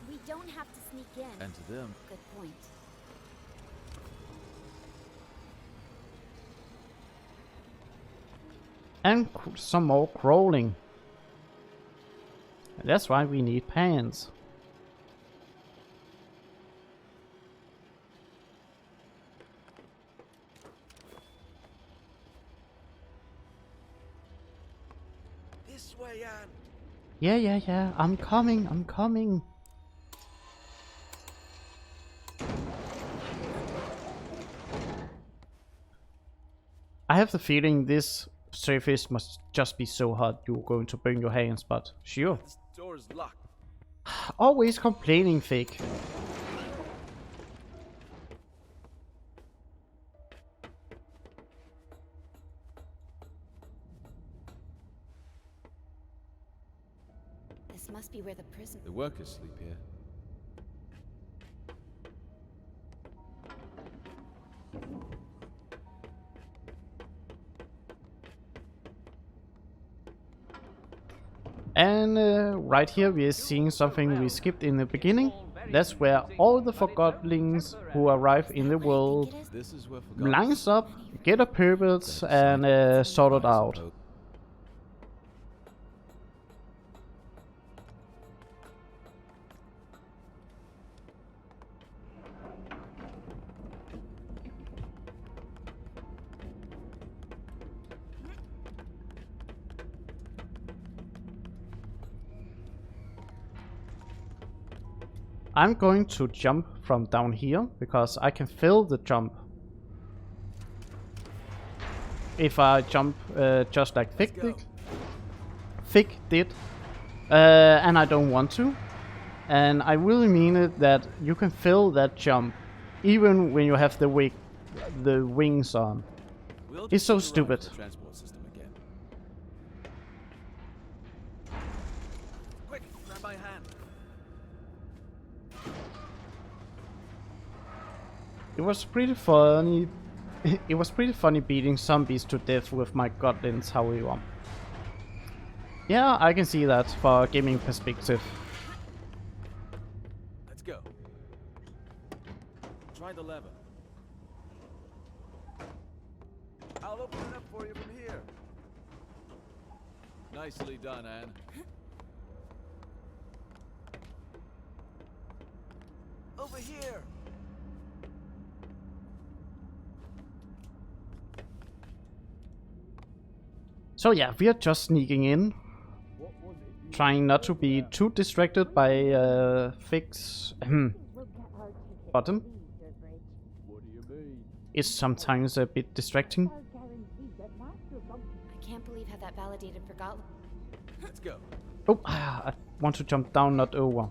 We don't have to sneak in. And to them. Good point. And some more crawling. That's why we need pants. This way, Anne. Yeah, I'm coming. I have the feeling this surface must just be so hot you're going to burn your hands, but sure. This door is locked. Always complaining, Fig. This must be where the prison... The workers sleep here. And right here we are seeing something we skipped in the beginning. That's where all the Forgottlings who arrive in the world lines up, get a purpose, and sort it out. I'm going to jump from down here because I can feel the jump. If I jump just like Thick did, and I don't want to. And I really mean it that you can feel that jump even when you have the wings on. It's so stupid. Quick, grab my hand. It was pretty funny. It was pretty funny beating zombies to death with my goblins, however. Yeah, I can see that for a gaming perspective. Let's go. Try the lever. I'll open it up for you from here. Nicely done, Anne. Over here. So yeah, we are just sneaking in, trying not to be too distracted by Fig's button. It's sometimes a bit distracting. I can't believe how that validated Forgotton. Let's go. Oh, I want to jump down, not over.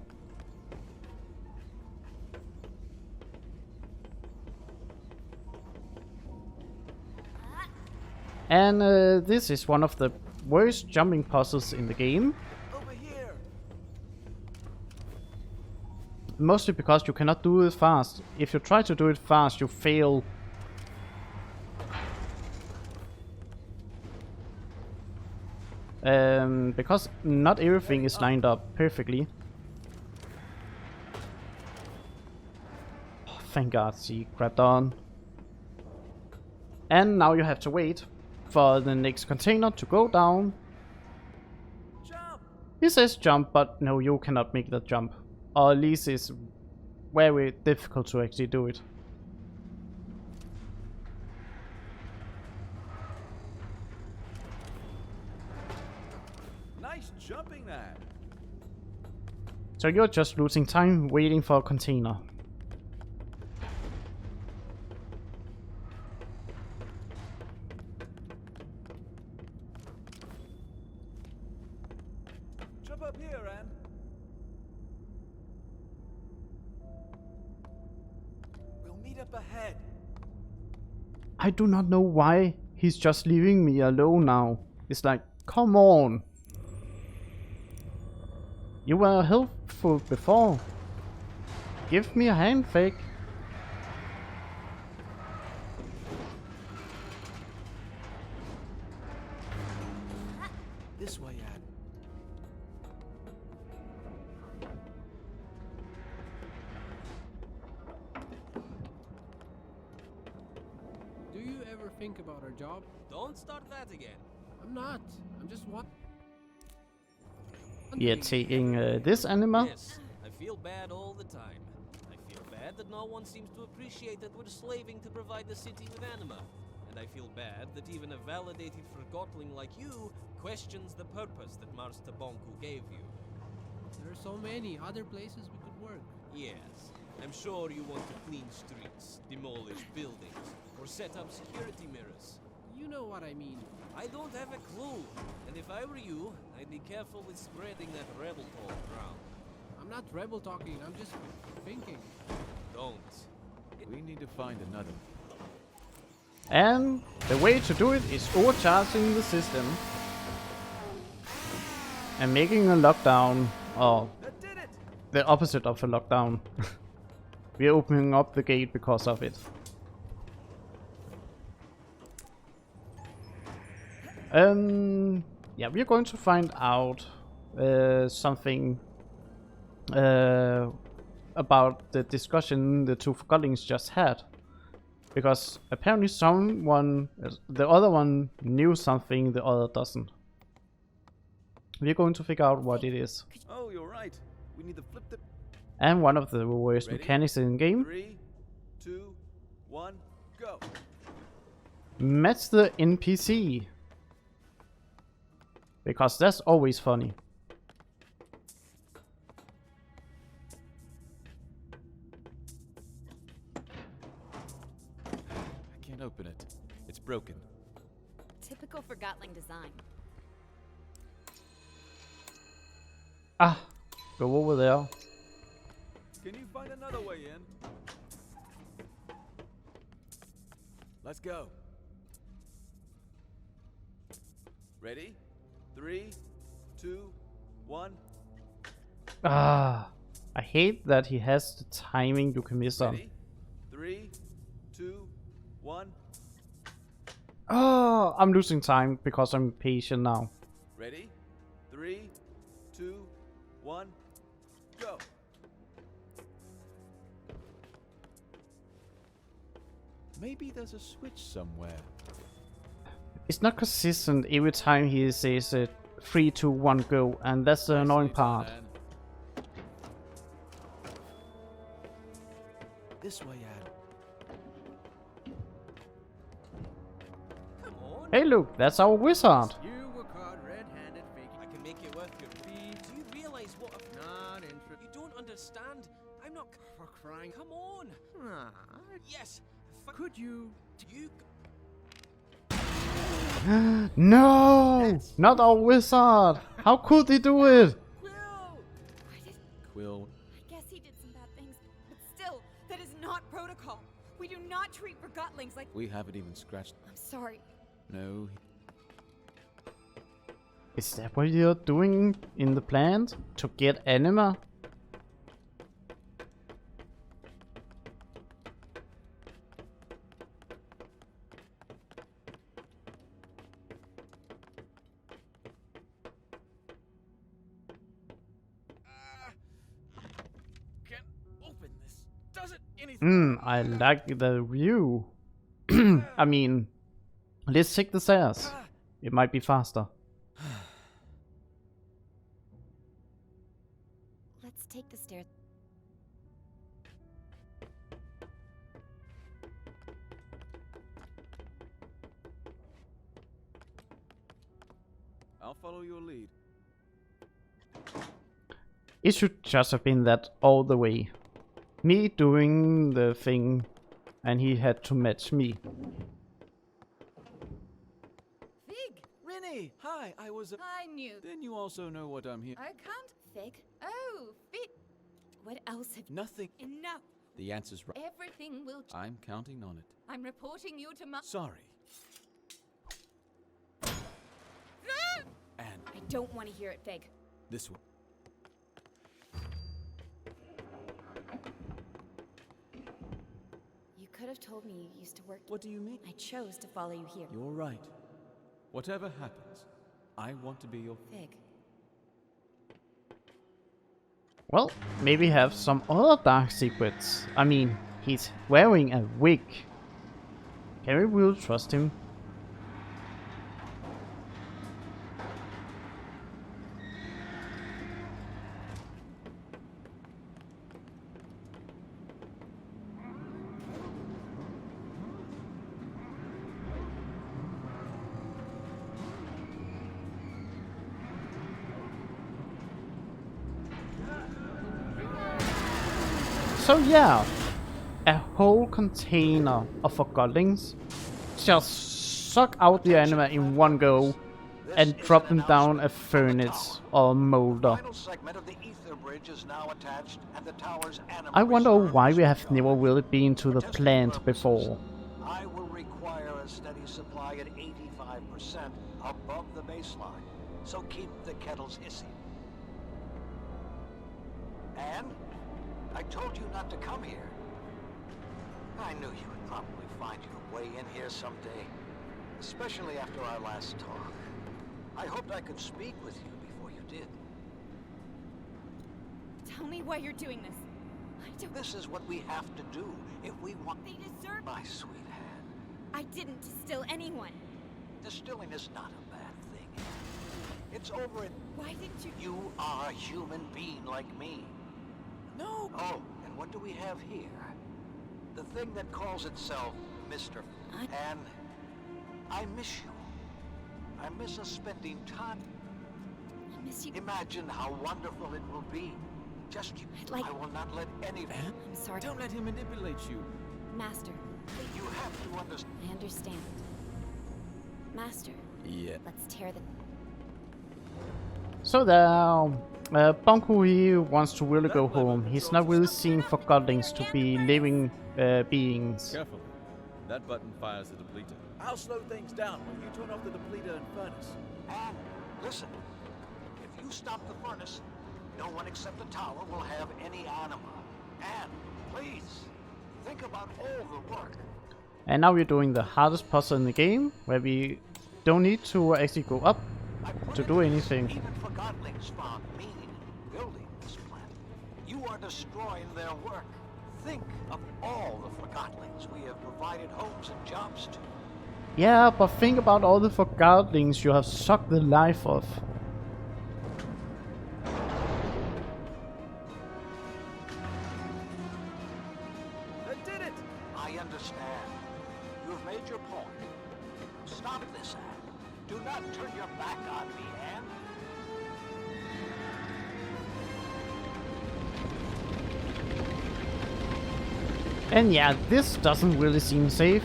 And this is one of the worst jumping puzzles in the game. Over here. Mostly because you cannot do it fast. If you try to do it fast, you fail. Because not everything is lined up perfectly. Oh, thank God, she grabbed on. And now you have to wait for the next container to go down. Jump. It says jump, but no, you cannot make that jump. Or at least it's very difficult to actually do it. Nice jumping that. So you're just losing time waiting for a container. Jump up here, Anne. We'll meet up ahead. I do not know why he's just leaving me alone now. It's like, come on. You were helpful before. Give me a hand, Fake. This way, Anne. Do you ever think about our job? Don't start that again. I'm not. I'm just what? We are taking this animal. Yes, I feel bad all the time. I feel bad that no one seems to appreciate that we're slaving to provide the city with anima. And I feel bad that even a validated Forgottling like you questions the purpose that Master Bonku gave you. There are so many other places we could work. Yes, I'm sure you want to clean streets, demolish buildings, or set up security mirrors. You know what I mean. I don't have a clue, and if I were you, I'd be careful with spreading that rebel talk around. I'm not rebel talking, I'm just thinking. Don't. We need to find another. And the way to do it is overcharging the system. And making a lockdown, or the opposite of a lockdown. We are opening up the gate because of it. Yeah, we're going to find out something about the discussion the two Forgottlings just had. Because apparently someone, the other one knew something the other doesn't. We're going to figure out what it is. Oh, you're right. We need to flip the... And one of the worst mechanics in the game. 3, 2, 1, go. Match the NPC. Because that's always funny. I can't open it. It's broken. Typical Forgotton design. Ah, go over there. Can you find another way in? Let's go. Ready? 3, 2, 1. Ah, I hate that he has the timing you can miss on. Ready? 3, 2, 1. Oh, I'm losing time because I'm impatient now. Ready? 3, 2, 1, go. Maybe there's a switch somewhere. It's not consistent every time he says 3, 2, 1, go, and that's the annoying part. This way, Anne. Come on. Hey look, that's our wizard. You were caught red-handed faking. I can make it worth your fee. Do you realize what a... Not interested. You don't understand. I'm not... For crying. Come on. Yes. Could you... You... No! Not our wizard! How could he do it? Quill. I guess he did some bad things, but still, that is not protocol. We do not treat Forgottlings like... We haven't even scratched... I'm sorry. No. Is that what you're doing in the plant? To get anima? I like the view. I mean, let's take the stairs. It might be faster. Let's take the stairs. I'll follow your lead. It should just have been that all the way. Me doing the thing, and he had to match me. Fig! Rennie! Hi, I was... I knew. Then you also know what I'm here... I can't... Fig? Oh, Fig. What else have... Nothing. Enough. The answer's right. Everything will... I'm counting on it. I'm reporting you to my... Sorry. And... I don't want to hear it, Fig. This one. You could have told me you used to work... What do you mean? I chose to follow you here. You're right. Whatever happens, I want to be your... Fig. Well, maybe have some other dark secrets. I mean, he's wearing a wig. Can we really trust him? So yeah, a whole container of Forgottlings just suck out the anima in one go and drop them down a furnace or molder. I wonder why we have never really been to the plant before. I will require a steady supply at 85% above the baseline, so keep the kettles hissing. And I told you not to come here. I knew you would probably find your way in here someday, especially after our last talk. I hoped I could speak with you before you did. Tell me why you're doing this. I don't... This is what we have to do if we want... They deserve... My sweetheart. I didn't distill anyone. Distilling is not a bad thing. It's over it. Why didn't you... You are a human being like me. No! Oh, and what do we have here? The thing that calls itself Mr. And I miss you. I miss us spending time. I miss you. Imagine how wonderful it will be. Just you. I will not let any... I'm sorry. Don't let him manipulate you. Master. You have to understand. I understand. Master. Yeah. Let's tear the... So there, Bunko, he wants to really go home. He's not really seeing Forgottlings to be living beings. Carefully. That button fires the depleter. I'll slow things down when you turn off the depleter and furnace. And listen, if you stop the furnace, no one except the tower will have any anima. And please, think about all the work. And now we're doing the hardest puzzle in the game, where we don't need to actually go up to do anything. Even Forgottlings found meaning in building this planet. You are destroying their work. Think of all the Forgottlings we have provided homes and jobs to. Yeah, but think about all the Forgottlings you have sucked the life of. I did it! I understand. You have made your point. Stop this act. Do not turn your back on me, Anne. And yeah, this doesn't really seem safe.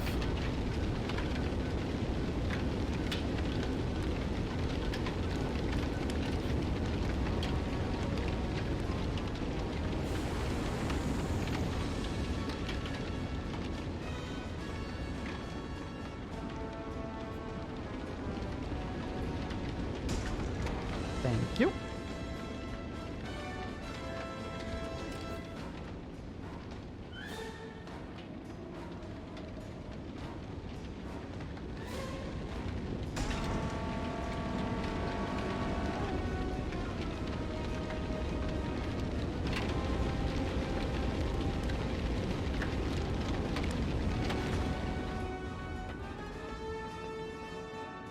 Thank you.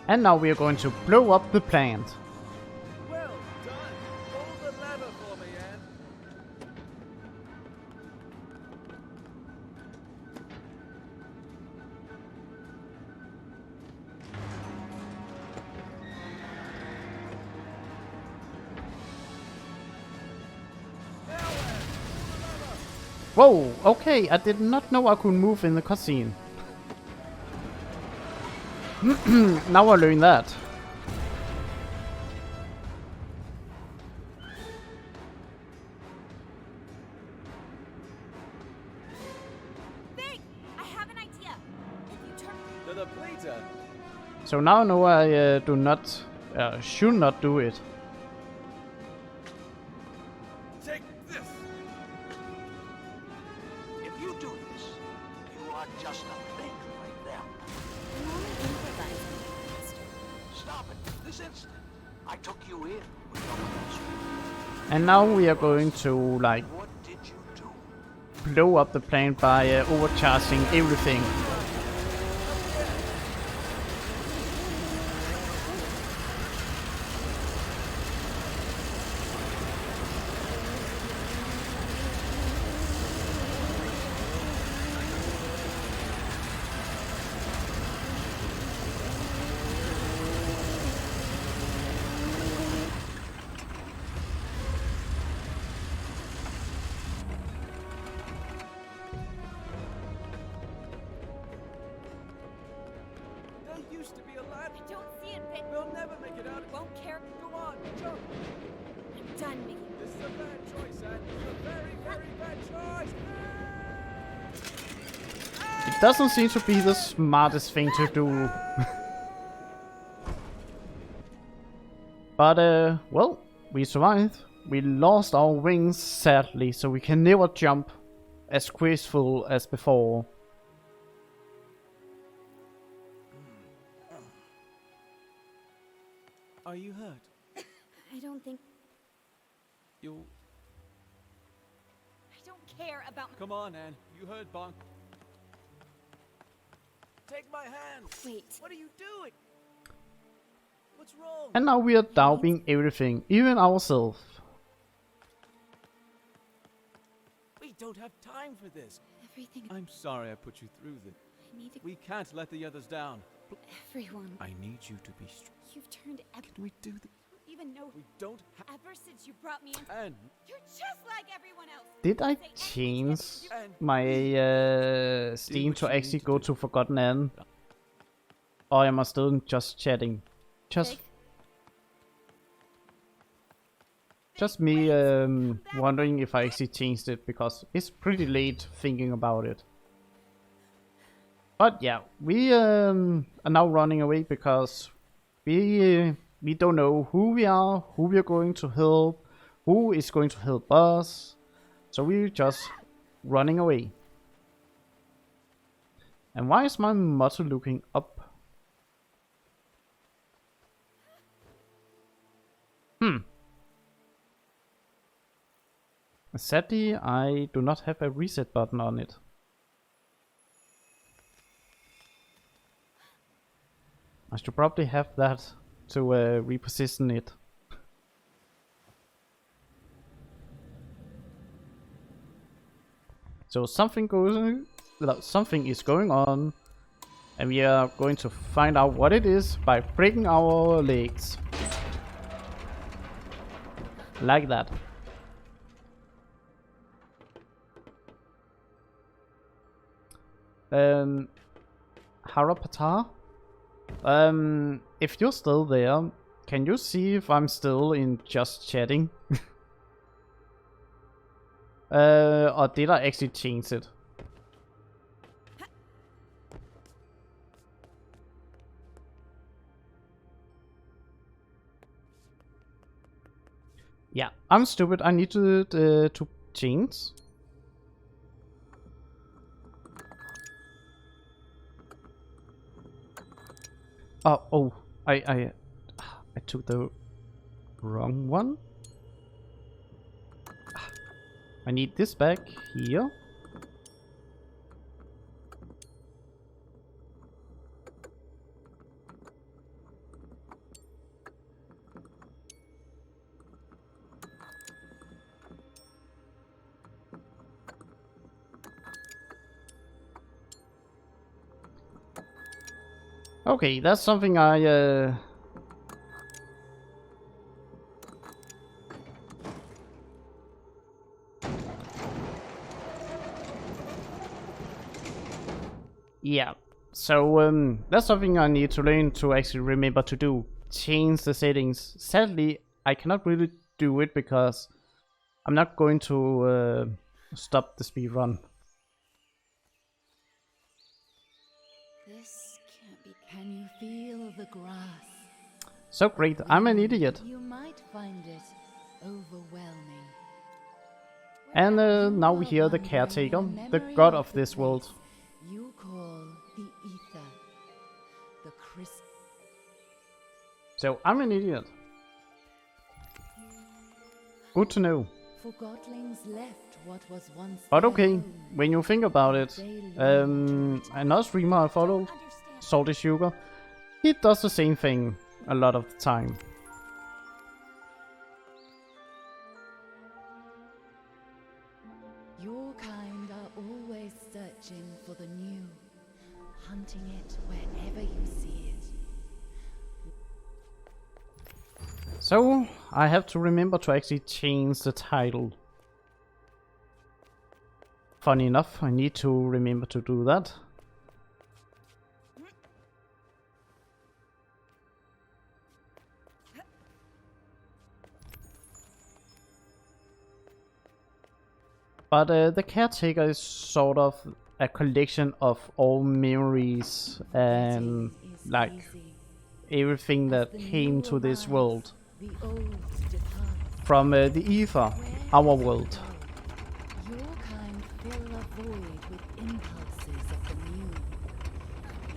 And now we are going to blow up the plant. Well done. Hold the lever for me, Anne. Whoa, okay, I did not know I could move in the cutscene. Now I learned that. Think! I have an idea. If you turn... The depleter. So now I know I do not, should not do it. Take this! If you do this, you are just a thing like them. Stop it, this instant. I took you in with no one else. And now we are going to, like, What did you do? blow up the plant by overcharging everything. They used to be alive. I don't see it, Vic. We'll never make it out. Won't care. Go on, jump. I'm done, Mickey. This is a bad choice, Anne. This is a very, very bad choice. It doesn't seem to be the smartest thing to do. But, well, we survived. We lost our wings, sadly, so we can never jump as graceful as before. Are you hurt? I don't think... You'll care about. Come on, Anne. You heard Bonk. Take my hand. Wait. What are you doing? What's wrong? And now we are doubting everything, even ourselves. We don't have time for this. Everything. I'm sorry I put you through this. I need to. We can't let the others down. Everyone. I need you to be strong. You've turned. Can we do the... I don't even know. We don't have... Ever since you brought me in. Anne. You're just like everyone else. Did I change my Steam to actually go to Forgotton Anne? Or am I still just chatting? Just me wondering if I actually changed it, because it's pretty late thinking about it. But yeah, we are now running away because we don't know who we are going to help, who is going to help us. So we're just running away. And why is my motto looking up? Sadly, I do not have a reset button on it. I should probably have that to reposition it. So something is going on, and we are going to find out what it is by breaking our legs. Like that. Harapata? If you're still there, can you see if I'm still in just chatting? Or did I actually change it? Yeah, I'm stupid. I need to change. Oh, I took the wrong one. I need this back here. Okay, that's something I yeah, so that's something I need to learn to actually remember to do. Change the settings. Sadly, I cannot really do it because I'm not going to stop the speed run. This can't be. Can you feel the grass? So great, I'm an idiot. You might find it overwhelming. And now we hear the caretaker, the god of this world. You call the ether, the crisp. So I'm an idiot. Good to know. Forgottlings left what was once. But okay, when you think about it, another streamer I follow, Salty Sugar, he does the same thing a lot of the time. Your kind are always searching for the new, hunting it wherever you see it. So I have to remember to actually change the title. Funny enough, I need to remember to do that. But the caretaker is sort of a collection of all memories and like everything that came to this world from the ether, our world. Your kind fill a void with impulses of the new.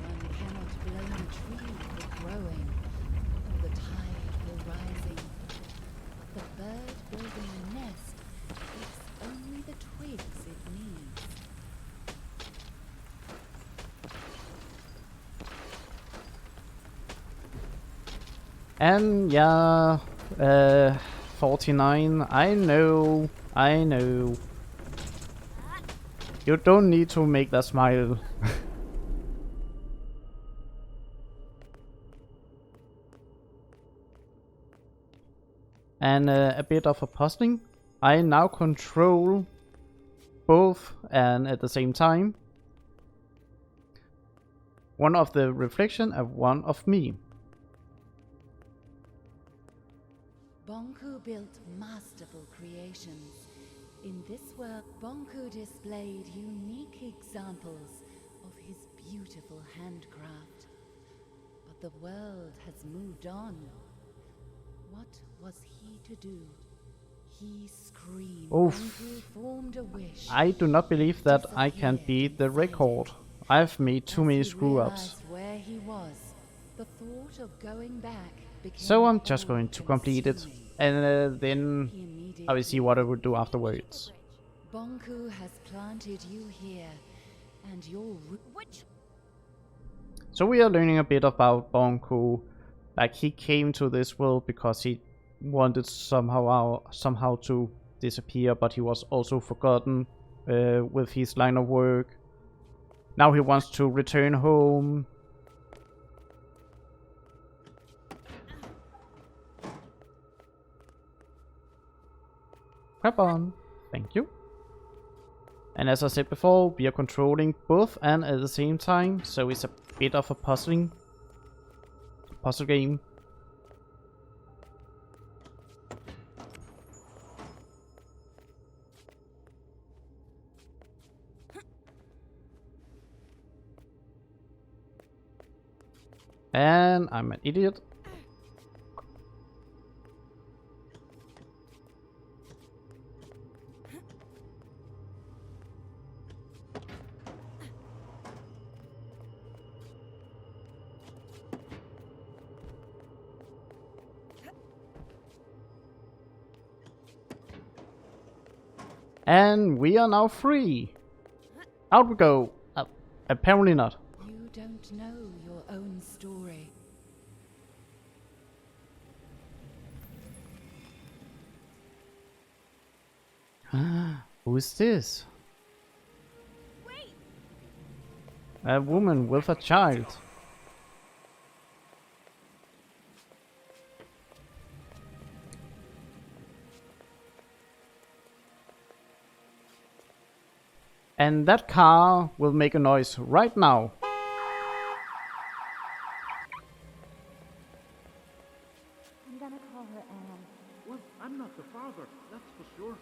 One cannot blame a tree for growing, or the tide for rising. The bird building a nest takes only the twigs And yeah, 49, I know. You don't need to make that smile. And a bit of a puzzling. I now control both and at the same time. One of the reflection and one of me. Bonku built masterful creations. In this world, Bonku displayed unique examples of his beautiful handcraft. But the world has moved on. What was he to do? He screamed. Oof. Bonku formed a wish. I do not believe that I can beat the record. I've made too many screw-ups. Where he was, the thought of going back became So I'm just going to complete it. And then I will see what I will do afterwards. Bonku has planted you here, and your So we are learning a bit about Bonku. Like, he came to this world because he wanted somehow to disappear, but he was also forgotten with his line of work. Now he wants to return home. Grab on. Thank you. And as I said before, we are controlling both and at the same time, so it's a bit of a puzzle game. And I'm an idiot. And we are now free. Out we go. Apparently not. You don't know your own story. Who is this? Wait. A woman with a child. And that car will make a noise right now. I'm gonna call her Anne. Well, I'm not the father, that's for sure.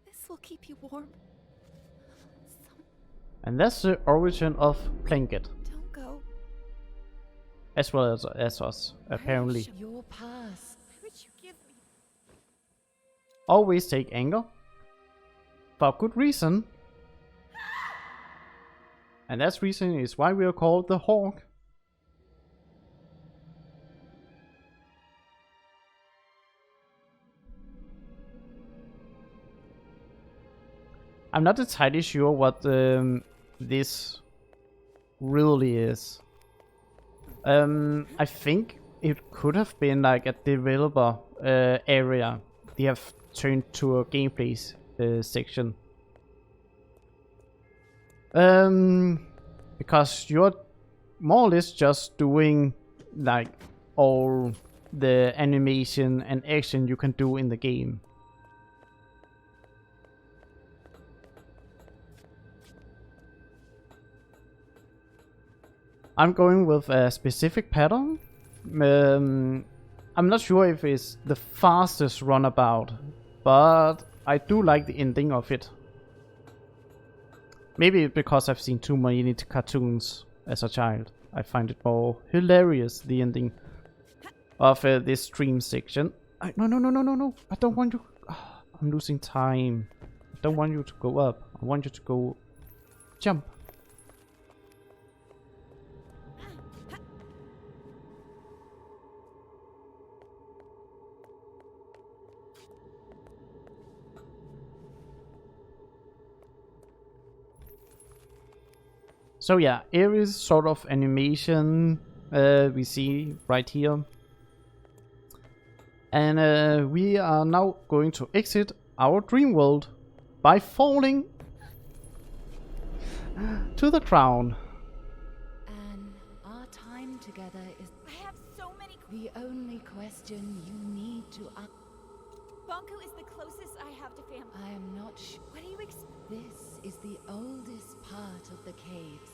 This will keep you warm. And that's the origin of Blanket. Don't go. As well as us, apparently. Your past. Why would you give me? Always take anger. For good reason. And that reason is why we are called the Hawk. I'm not entirely sure what this really is. I think it could have been like a developer area. They have turned to a gameplay section. Because you're more or less just doing like all the animation and action you can do in the game. I'm going with a specific pattern. I'm not sure if it's the fastest runabout, but I do like the ending of it. Maybe because I've seen too many cartoons as a child. I find it more hilarious, the ending of this stream section. No. I don't want you. I'm losing time. I don't want you to go up. I want you to go jump. So yeah, eerie sort of animation we see right here. And we are now going to exit our dream world by falling to the ground. And our time together is... I have so many... The only question you need to... Bonku is the closest I have to family. I am not sure. What do you This is the oldest part of the caves.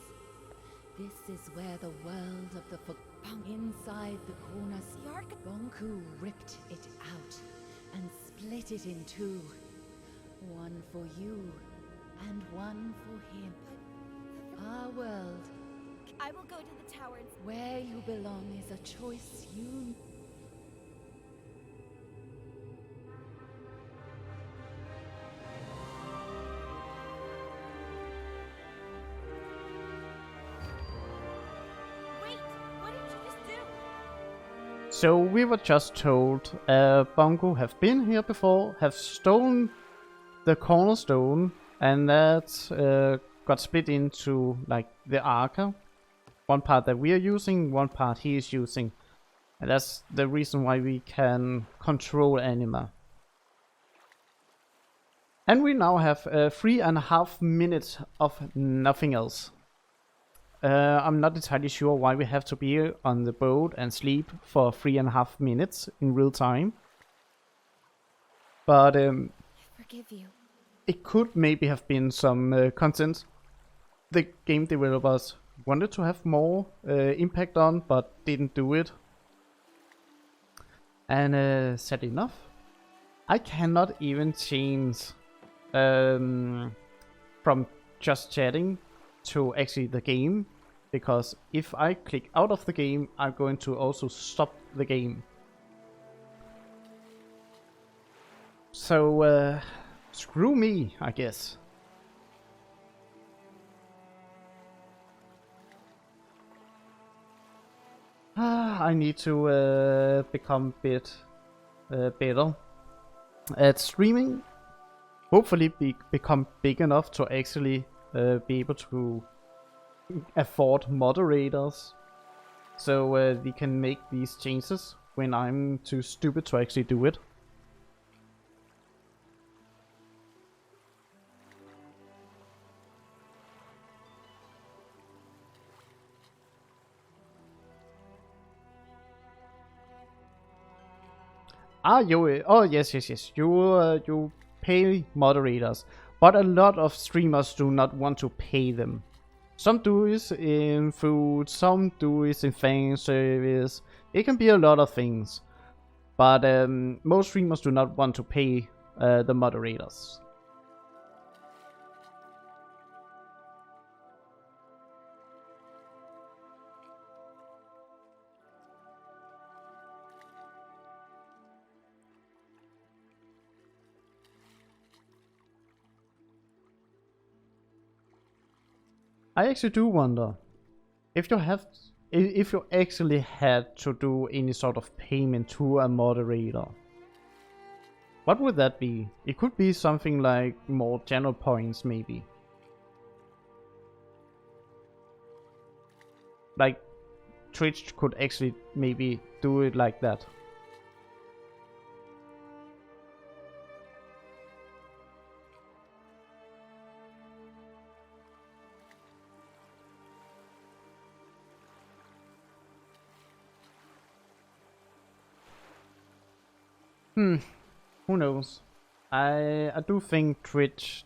This is where the world of the inside the corner. Bonku ripped it out and split it in two. One for you and one for him. Our world. I will go to the tower and... Where you belong is a choice you... So we were just told Bongo have been here before, have stolen the cornerstone, and that got split into like the arca. One part that we are using, one part he is using. And that's the reason why we can control Anima. And we now have 3.5 minutes of nothing else. I'm not entirely sure why we have to be on the boat and sleep for 3.5 minutes in real time. But I forgive you. It could maybe have been some content the game developers wanted to have more impact on, but didn't do it. And sad enough, I cannot even change from just chatting to actually the game, because if I click out of the game, I'm going to also stop the game. So screw me, I guess. I need to become a bit better at streaming. Hopefully become big enough to actually be able to afford moderators, so we can make these changes when I'm too stupid to actually do it. Oh yes. You pay moderators, but a lot of streamers do not want to pay them. Some do it in food, some do it in fan service. It can be a lot of things, but most streamers do not want to pay the moderators. I actually do wonder if you actually had to do any sort of payment to a moderator. What would that be? It could be something like more channel points, maybe. Like Twitch could actually maybe do it like that. Who knows? I do think Twitch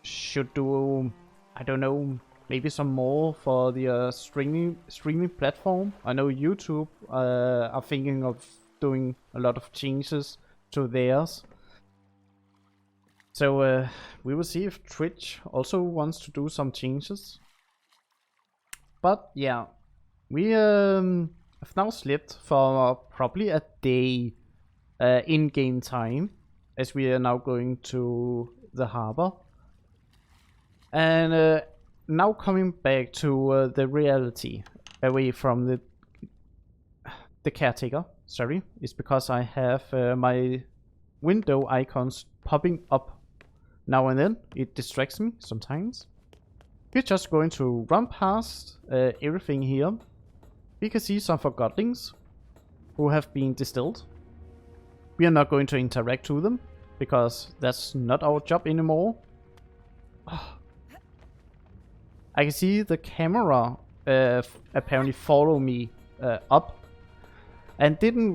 should do, I don't know, maybe some more for the streaming platform. I know YouTube are thinking of doing a lot of changes to theirs. So we will see if Twitch also wants to do some changes. But yeah, we have now slept for probably a day in-game time, as we are now going to the harbor. And now coming back to the reality, away from the caretaker, sorry, is because I have my window icons popping up now and then. It distracts me sometimes. we're just going to run past everything here. We can see some Forgottlings who have been distilled. We are not going to interact with them, because that's not our job anymore. I can see the camera apparently follow me up and didn't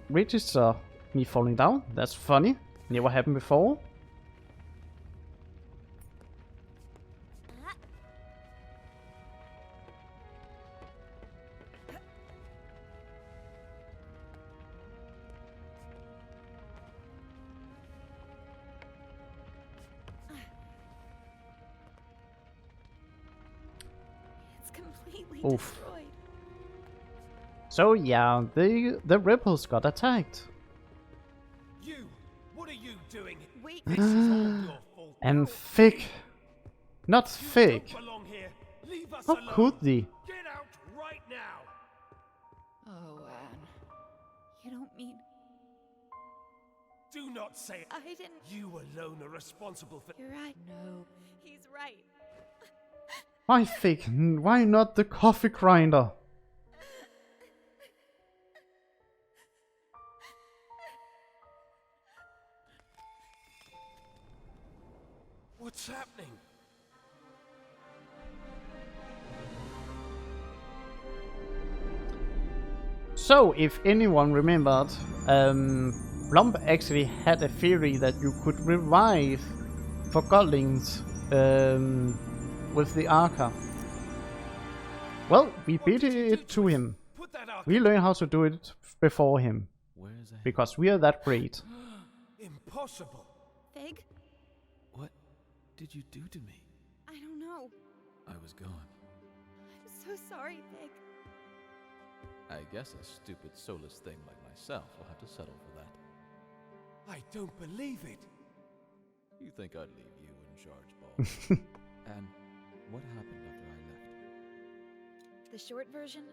register me falling down. That's funny. Never happened before. Oof. Destroyed. So yeah, the rebels got attacked. You! What are you doing? Wait. This is all your fault. And Fig. Not Fig. Don't belong here. Leave us How alone. could they? Get out right now. Oh, Anne. You don't mean Do not say it. I didn't. You alone are responsible for. You're right. No. He's right. Why Fig? Why not the coffee grinder? What's happening? So, if anyone remembered, Blump actually had a theory that you could revive Forgottlings with the Arca. Well, we beat it to him. We learned how to do it before him. Because we are that great. Impossible. Fig? What did you do to me? I don't know. I was gone. I'm so sorry, Fig. I guess a stupid, soulless thing like myself will have to settle for that. I don't believe it. You think I'd leave you in charge, Ball? And what happened after I left? The short version?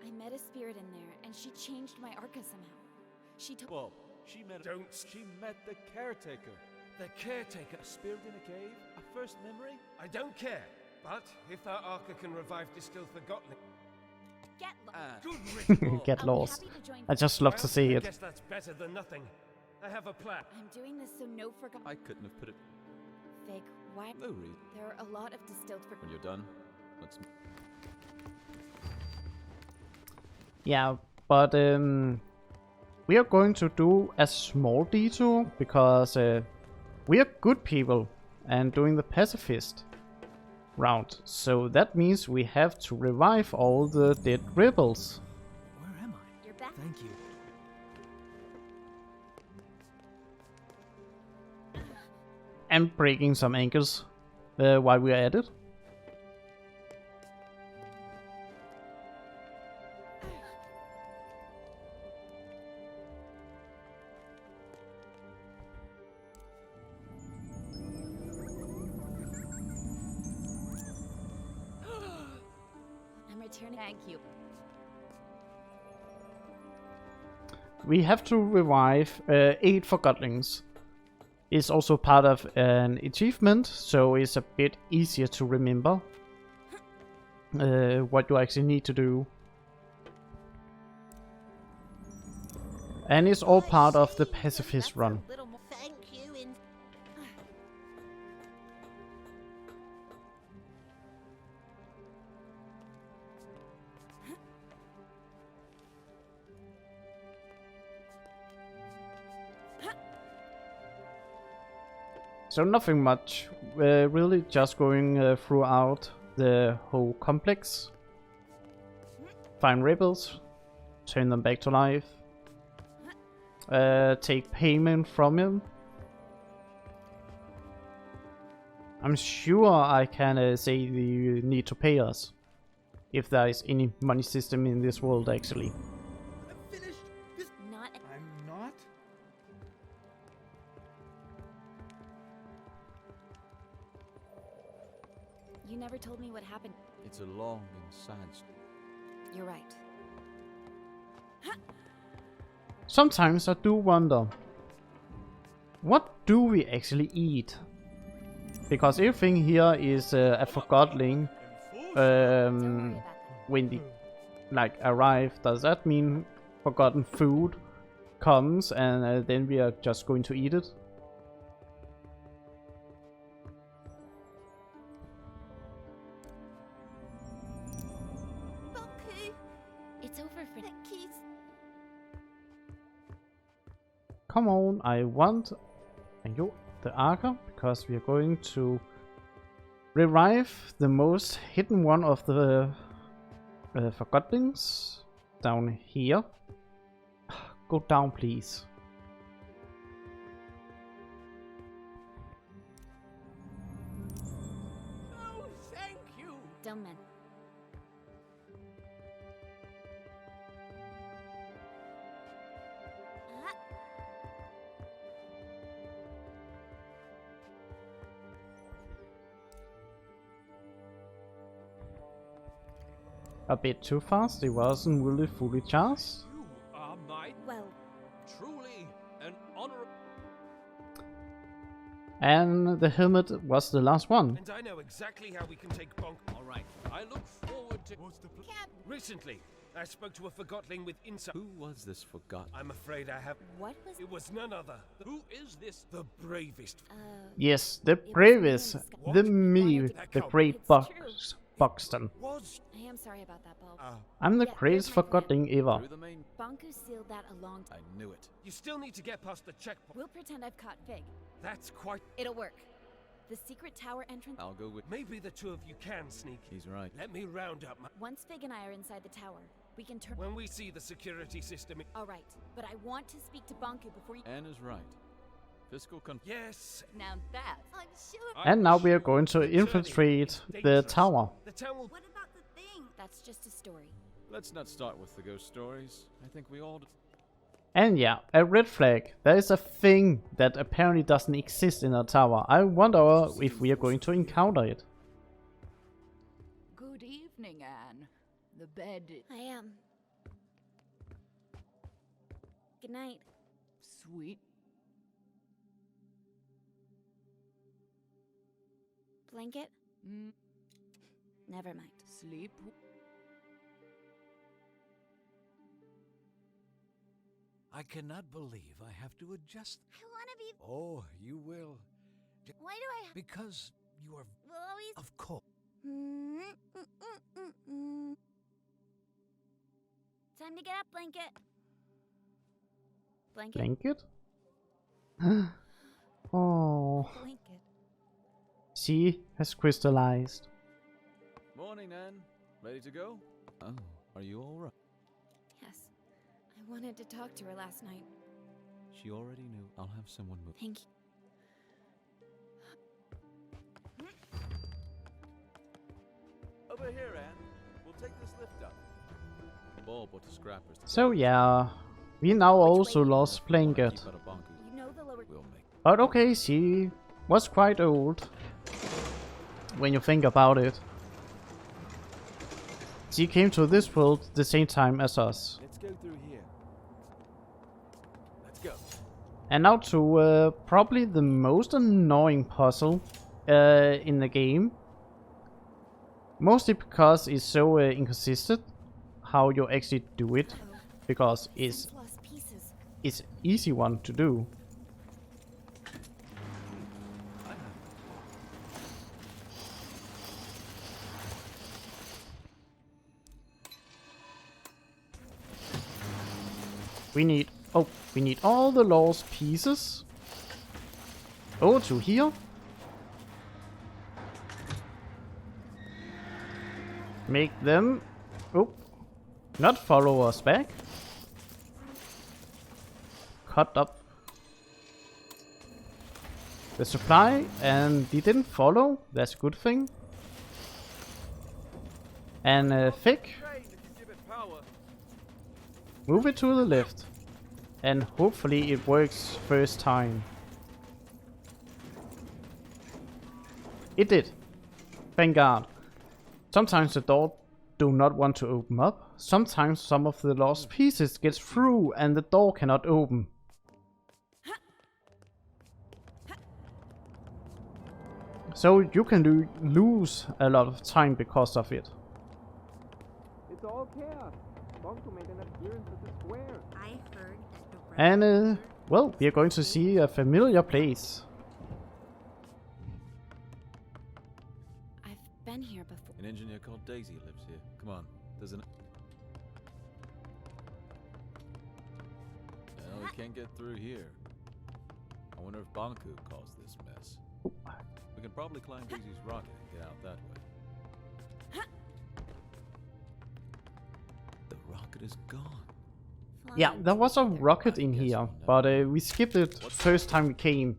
I met a spirit in there, and she changed my Arca somehow. She told. Well, she met the caretaker. The caretaker. A spirit in a cave? A first memory? I don't care. But if our Arca can revive distilled Forgotten. Get lost. Good riddance. Get lost. I just love to see I it. guess that's better than nothing. I have a plan. I'm doing this so no forgotten. I couldn't have put it. Fig, why? No reason. There are a lot of distilled When Forgotten. you're done, let's. Yeah, but we are going to do a small detour because we are good people and doing the Pacifist round. So that means we have to revive all the dead rebels. Where am I? You're back. Thank you. And breaking some ankles while we are at it. I'm returning. Thank you. We have to revive 8 Forgottlings. It's also part of an achievement, so it's a bit easier to remember what you actually need to do. And it's all part of the Pacifist run. Thank you. So nothing much, really just going throughout the whole complex. Find rebels, turn them back to life, take payment from him. I'm sure I can say you need to pay us, if there is any money system in this world actually. I'm finished. This. Not. I'm not? You never told me what happened. It's a long and sad story. You're right. Sometimes I do wonder, what do we actually eat? because everything here is a Forgotling when they like arrive. Does that mean forgotten food comes and then we are just going to eat it? It's over for keys. Come on, I want thank you the Archer, because we are going to revive the most hidden one of the Forgottlings down here. Go down, please. Oh, thank you. Dumb man. A bit too fast, it wasn't really fully charged. You are my Well, truly an honorable. And the helmet was the last one. And I know exactly how we can take Bonk. All right, I look forward to. What's the Recently, I spoke to a Forgotling with insight. Who was this Forgotten? I'm afraid I have. what was It was none other. Who is this? The bravest. Yes, the bravest, the me, the great Buxton. Was. I am sorry about that, Bulb. I'm the Yeah, greatest here's my plan. Forgotling ever. Through the main. Bonku sealed that a long time. I knew it. You still need to get past the checkpoint. We'll pretend I've caught Fig. That's quite. It'll work. The secret tower entrance. I'll go with. Maybe the two of you can sneak. He's right. Let me round up my. Once Fig and I are inside the tower, we can turn. When we see the security system. All right, but I want to speak to Bonku before you. Anne is right. Fiscal Yes. Now that I'm sure. And now we are going to infiltrate the tower. The town will. What about the thing? That's just a story. Let's not start with the ghost stories. I think we all. And yeah, a red flag. There is a thing that apparently doesn't exist in the tower. I wonder if we are going to encounter it. Good evening, Anne. The bed is I am. Good night. sweet. Blanket? Mm, Never mind. sleep. I cannot believe I have to adjust. I want to be. Oh, you will. Why do I? Because you are. Will always. Of course. Time to get up, Blanket. Blanket. Blanket? Oh, Blanket. she has crystallized. Morning, Anne. Ready to go? Oh, are you all right? Yes. I wanted to talk to her last night. She already knew. I'll have someone move. Thank you. Over here, Anne. We'll take this lift up. Bob or to scrappers. So yeah, we now also lost Blanket. Keep out of Bonku. You know the lower. We'll make. But okay, she was quite old. When you think about it. She came to this world the same time as us. Let's go through here. Let's go. And now to probably the most annoying puzzle in the game. Mostly because it's so inconsistent how you actually do it. Because it's Lost pieces. it's easy one to do. We need all the lost pieces. Oh, to here. Make them not follow us back. Cut up the supply, and they didn't follow. That's a good thing. And Fig, Train if you give it power. move it to the left, and hopefully it works first time. It did. Thank God. Sometimes the door do not want to open up. Sometimes some of the lost pieces gets through and the door cannot open. So you can lose a lot of time because of it. It's all chaos. Bunko made an appearance at the square. I heard that the And well, we are going to see a familiar place. I've been here before. An engineer called Daisy lives here. Come on, there's an... Well, we can't get through here. I wonder if Banku caused this mess. We can probably climb Daisy's rocket and get out that way. The rocket is gone. Yeah, there was a rocket in here, but we skipped it first time we came.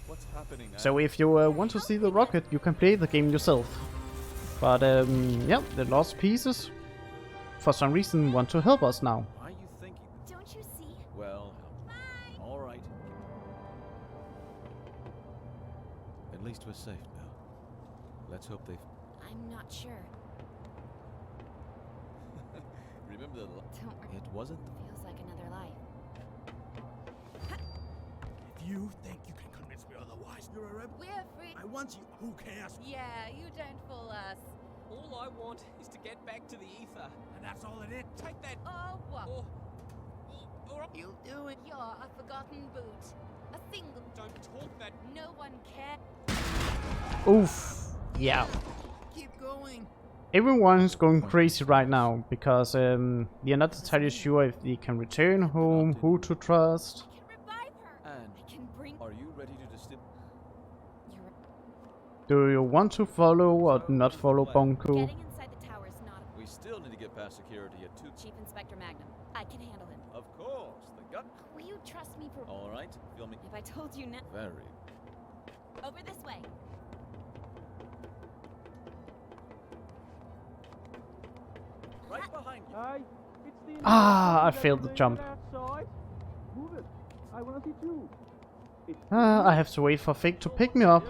What's happening? So if you want to see the rocket, you can play the game yourself. But yeah, the lost pieces, for some reason, want to help us now. Why are you thinking? Don't you see? Well, all right. At least we're safe now. Let's hope they... I'm not sure. Remember the... Don't worry. It wasn't the... Feels like another life. If you think you can convince me otherwise, you're a rebel. We're free. I want you. Who cares? Yeah, you don't fool us. All I want is to get back to the ether. And that's all it is. Take that. Oh, what? Or You do it. You're a forgotten boot. A single. don't talk that. No one cares. Oof. Yeah. Keep going. Everyone is going crazy right now because we are not entirely sure if they can return home, who to trust. I can revive her. And I can bring. are you ready to distill... You're Do you want to follow or not follow Bonko? getting inside the tower is not We still need to get past security at 2... Chief Inspector Magnum. I can handle him. Of course, the gun... Will you trust me for? All right, feel me... If I told you now. Very. Over this way. Right behind you. It's the Ah, I failed the jump. outside. Move it. I want to see too. I have to wait for Fig to pick me up.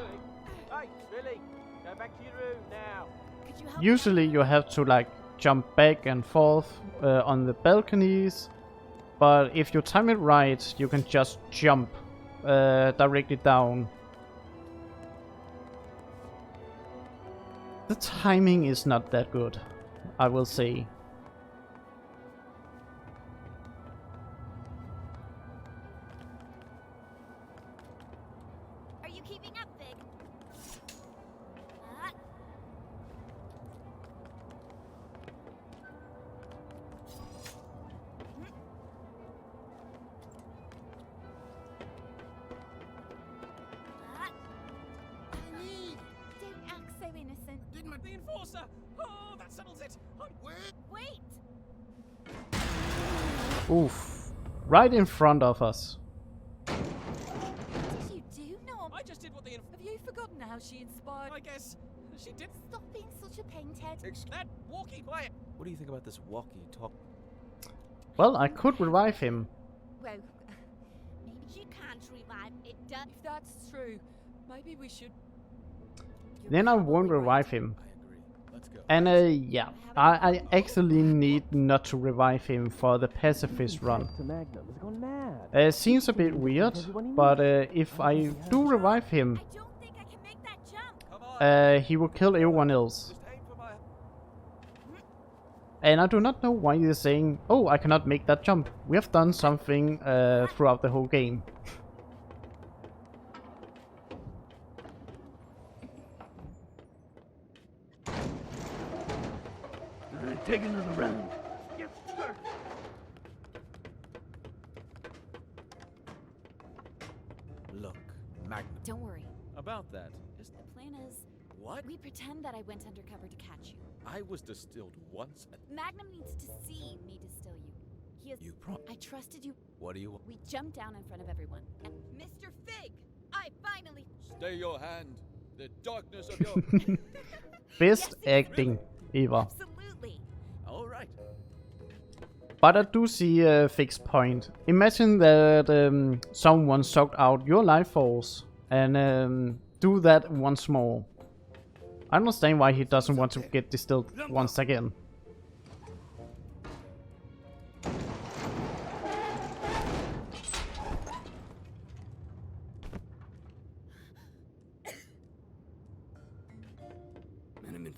Hey, Billy, go back to your room now. Could you help? Usually you have to like jump back and forth on the balconies, but if you time it right, you can just jump directly down. The timing is not that good, I will say. Are you keeping up, Big? Don't act so innocent. The enforcer. Oh, that settles it. Wait. Oof. Right in front of us. What did you do, Norm? I just did what the Have you forgotten how she inspired? I guess she did. Stop being such a pain, Ted. That walkie quiet. What do you think about this walkie-talkie? Well, I could revive him. Well, Maybe she can't revive it. Does. if that's true, maybe we should. Then I won't revive him. I agree. Let's go. And yeah, I actually need not to revive him for the Pacifist run. To Magnum has gone mad. Seems a bit weird, but if I do revive him, I don't think I can make that jump. he will kill everyone else. Just aim for my... And I do not know why you're saying, oh, I cannot make that jump. We have done something throughout the whole game. Take another round. Yes, sir. Look, Magnum. Don't worry. About that, is... The plan is, What? we pretend that I went undercover to catch you. I was distilled once and... Magnum needs to see me distill you. He is. You I trusted you. What do you want? We jumped down in front of everyone. And Mr. Fig, I finally. Stay your hand. The darkness of your... Best Yes, acting ever. Absolutely. All right. But I do see a fixed point. Imagine that someone sucked out your life force and do that once more. I understand why he doesn't want to get distilled once again.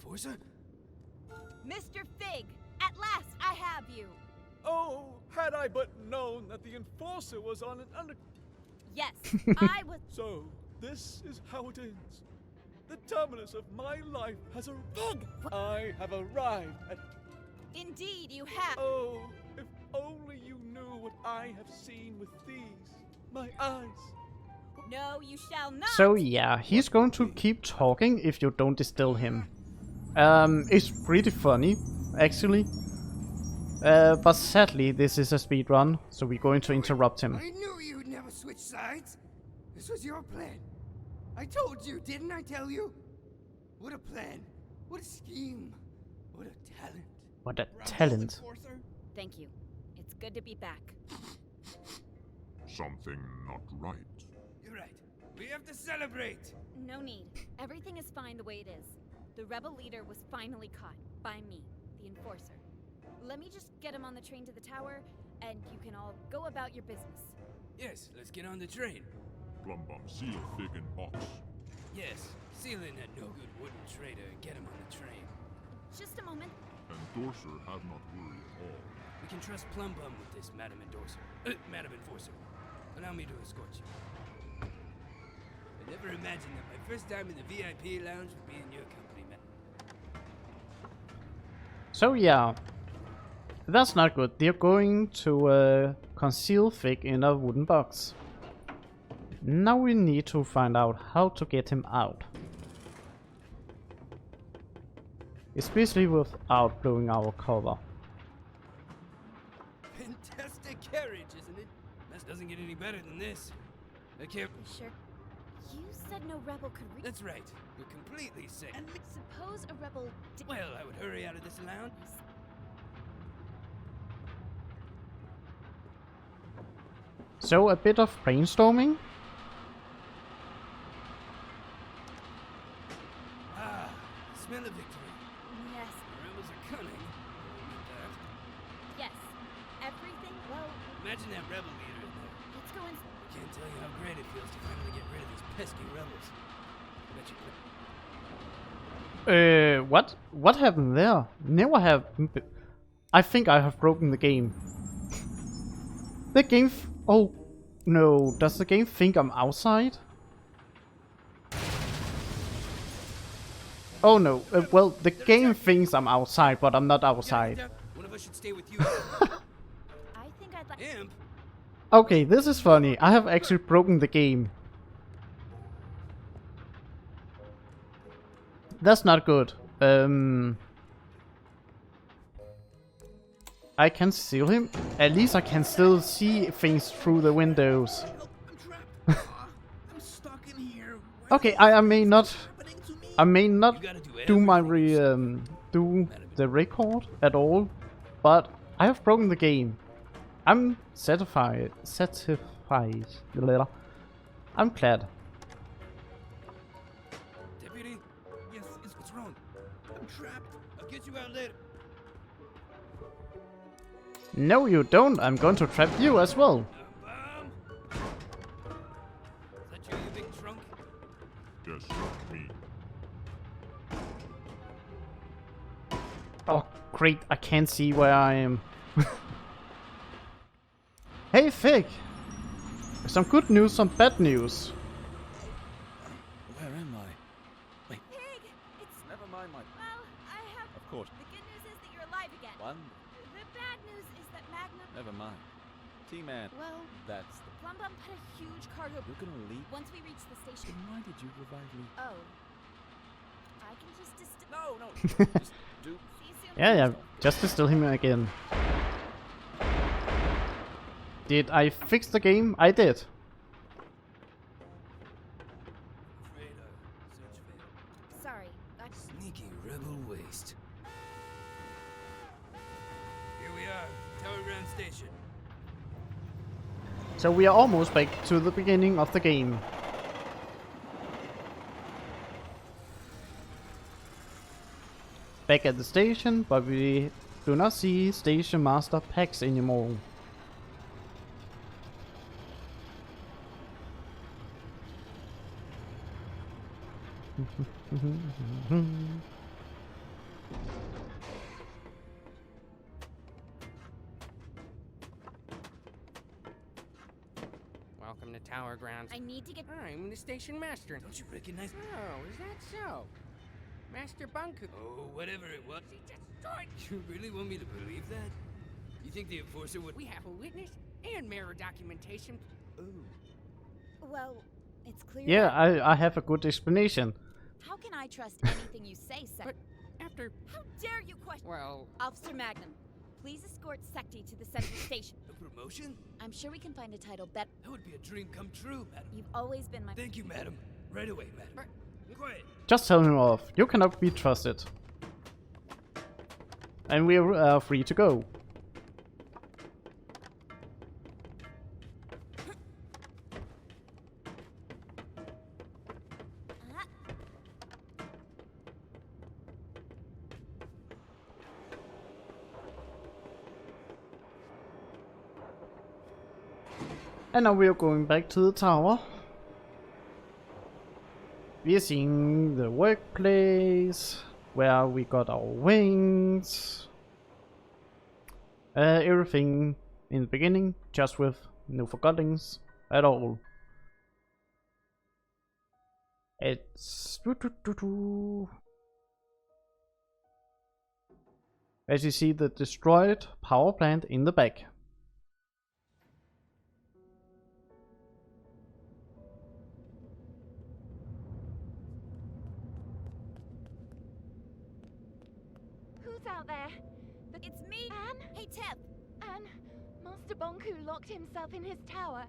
enforcer? Mr. Fig, at last I have you. Oh, had I but known that the enforcer was on an under... Yes, I was... So, this is how it ends. The terminus of my life has Fig! I have arrived at... Indeed, you have. Oh, if only you knew what I have seen with these, my eyes. No, you shall not. So yeah, he's going to keep talking if you don't distill him. It's pretty funny, actually. But sadly, this is a speedrun, so we're going to interrupt him. I knew you'd never switch sides. This was your plan. I told you, didn't I tell you? What a plan. What a scheme. What a talent. What a talent. Thank you. It's good to be back. Something not right. You're right. We have to celebrate. No need. Everything is fine the way it is. The rebel leader was finally caught. By me, the enforcer. Let me just get him on the train to the tower, and you can all go about your business. Yes, let's get on the train. Plum Bum, seal Fig in box. Yes, seal in that no-good wooden traitor and get him on the train. Just a moment. Endorser have not worried at all. We can trust Plum Bum with this, Madam Endorser. Madam Enforcer. Allow me to escort you. I never imagined that my first time in the VIP lounge would be in your company, man. So yeah, that's not good. They're going to conceal Fig in a wooden box. Now we need to find out how to get him out. Especially without blowing our cover. Fantastic carriage, isn't it? This doesn't get any better than this. I can't... Sure. You said no rebel could reach... That's right. You're completely safe. And suppose a rebel... Well, I would hurry out of this lounge. So a bit of brainstorming. Ah, smell of victory. Yes. The rebels are cunning. Yes. Everything, well... Imagine that rebel leader in there. Let's go in... I can't tell you how great it feels to finally get rid of these pesky rebels. I bet you... What? What happened there? Never have... I think I have broken the game. The game... Oh, no. Does the game think I'm outside? Oh no. Well, the game thinks I'm outside, but I'm not outside. One of us should stay with you. I think I'd like... Imp? Okay, this is funny. I have actually broken the game. That's not good. I can seal him. At least I can still see things through the windows. Okay, I may not do my do the record at all, but I have broken the game. I'm satisfied. I'm glad. Deputy? Yes, what's wrong? I'm trapped. I'll get you out later. No, you don't. I'm going to trap you as well. Is that you, you big trunk? Yes, me. Oh, great. I can't see where I am. Hey, Fig. Some good news, some bad news. Where am I? Wait. Pig! It's... Never mind my... Well, I have... Of course. The good news is that you're alive again. One. The bad news is that Magnum... Never mind. T-Man. Well... That's the... Plum Bum put a huge cargo... You're gonna leave? Once we reach the station. Then why did you revive me? Oh. I can just distill... No. Just do... See you soon. Yeah, just distill him again. Did I fix the game? I did. Sorry. Sneaky rebel waste. Here we are, Tower Ground Station. So we are almost back to the beginning of the game. Back at the station, but we do not see Station Master Pax anymore. Downs. I need to get. I'm the station master. Don't you recognize? Oh, is that so? Master Bunku. Oh, whatever it was. He destroyed. You really want me to believe that? You think the Enforcer would? We have a witness and mirror documentation. Ooh. Well, it's clear. Yeah, that- I have a good explanation. How can I trust anything you say, Sec? But after. How dare you question? Well. Officer Magnum, please escort Secti to the central station. A promotion? I'm sure we can find a title that. That would be a dream come true, madam. You've always been my. Thank you, madam. Right away, madam. Quiet. Just tell him off. You cannot be trusted. And we are free to go. And now we are going back to the tower. We are seeing the workplace, where we got our wings. Everything in the beginning, just with no Forgottons at all. It's... As you see, the destroyed power plant in the back. Who's out there? It's me, Anne? Hey, Tip. Anne, Master Bonku locked himself in his tower.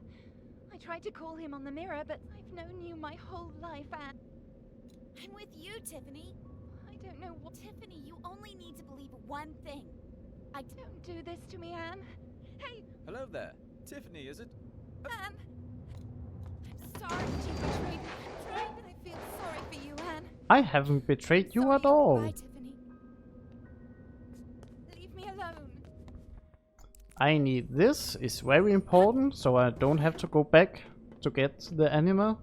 I tried to call him on the mirror, but I've known you my whole life, Anne. I'm with you, Tiffany. I don't know what... Tiffany, you only need to believe one thing. Don't do this to me, Anne. Hey! Hello there. Tiffany, is it? Anne! I'm sorry that you betrayed me. I'm trying, but I feel sorry for you, Anne. I haven't betrayed you at all. Bye, Tiffany. Leave me alone. I need this, it's very important, so I don't have to go back to get the animal.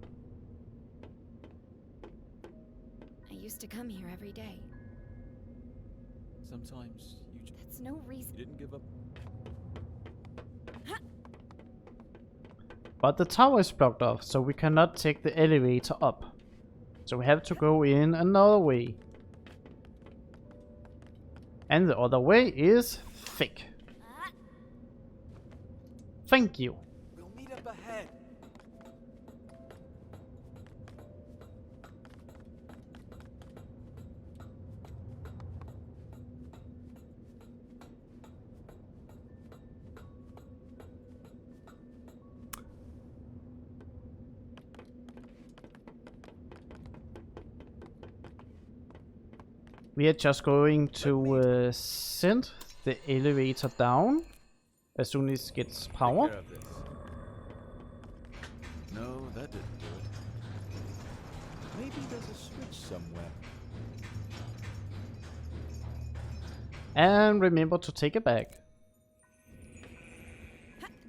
I used to come here every day. Sometimes you just... That's no reason. You didn't give up. But the tower is blocked off, so we cannot take the elevator up. So we have to go in another way. And the other way is thick. Thank you. We'll meet up ahead. We are just going to send the elevator down as soon as it gets power. No, that didn't do it. Maybe there's a switch somewhere. And remember to take it back.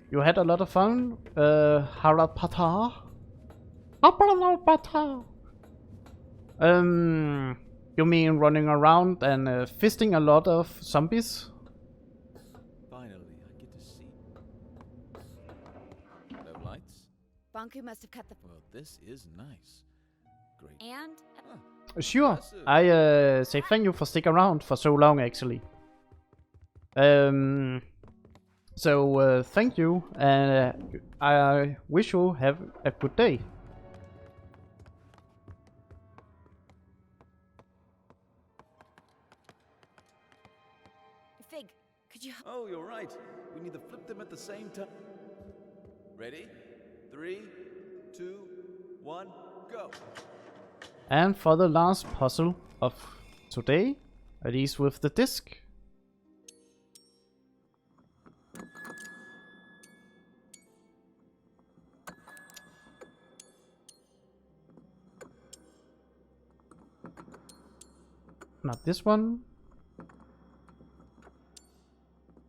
You had a lot of fun, Harapata. You mean running around and fisting a lot of zombies? Finally, I get to see. No lights? Bonku must have cut the. Well, this is nice. Great. And. Sure. I say thank you for sticking around for so long, actually. So thank you, and I wish you have a good day. Fig, could you? Oh, you're right. We need to flip them at the same time. Ready? 3, 2, 1, go. And for the last puzzle of today, at least with the disc. Not this one.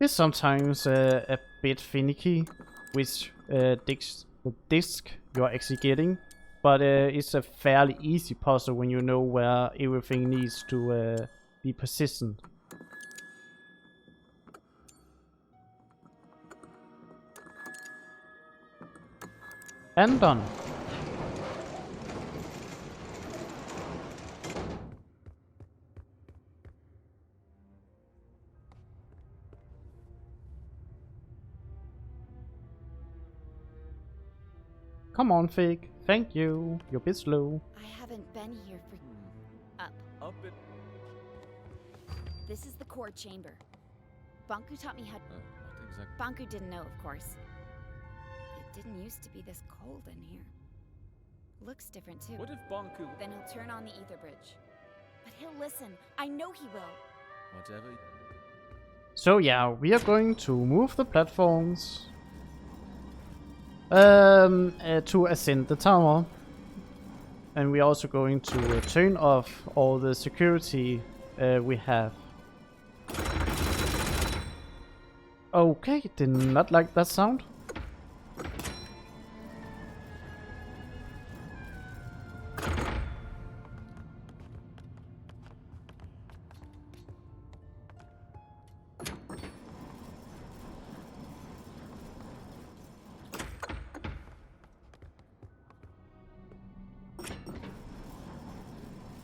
It's sometimes a bit finicky which disc you're actually getting, but it's a fairly easy puzzle when you know where everything needs to be positioned. And done. Come on, Fig. Thank you. You're a bit slow. I haven't been here for... Up. Up it. This is the core chamber. Banku taught me how... What exactly? Banku didn't know, of course. It didn't used to be this cold in here. Looks different, too. What if Banku... Then he'll turn on the ether bridge. But he'll listen. I know he will. Whatever. So yeah, we are going to move the platforms to ascend the tower. And we're also going to turn off all the security we have. Okay, did not like that sound.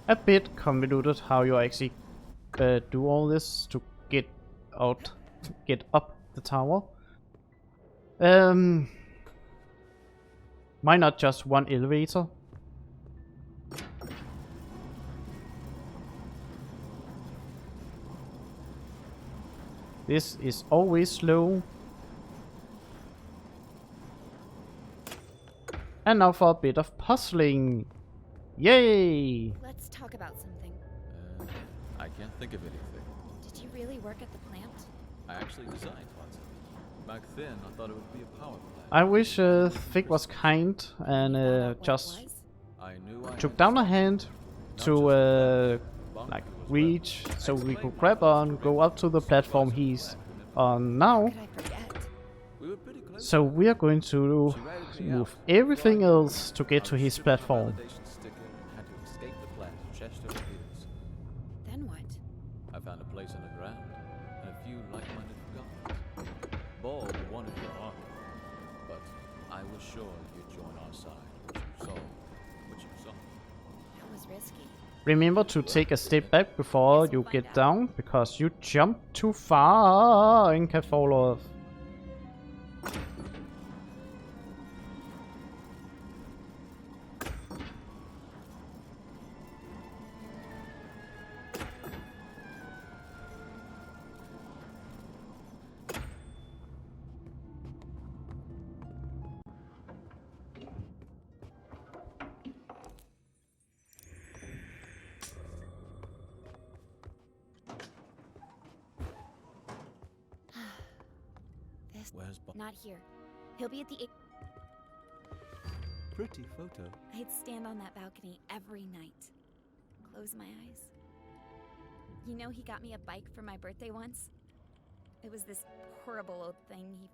A bit convoluted how you actually do all this to get up the tower. Why not just one elevator? This is always slow. And now for a bit of puzzling. Yay! Let's talk about something. I can't think of anything. Did you really work at the plant? I actually designed one. Back then, I thought it would be a power plant. I wish Fig was kind and just took down a hand to like reach so we could grab on, go up to the platform he's on now. So we are going to move everything else to get to his platform. Then what? I found a place on the ground and a few like-minded Forgottons. Ball wanted your army, but I was sure you'd join our side. What you saw. That was risky. Remember to take a step back before you get down, because you jump too far and can fall off. Where's Bob? Not here. He'll be at the... Pretty photo. I'd stand on that balcony every night. Close my eyes. You know he got me a bike for my birthday once? It was this horrible old thing he...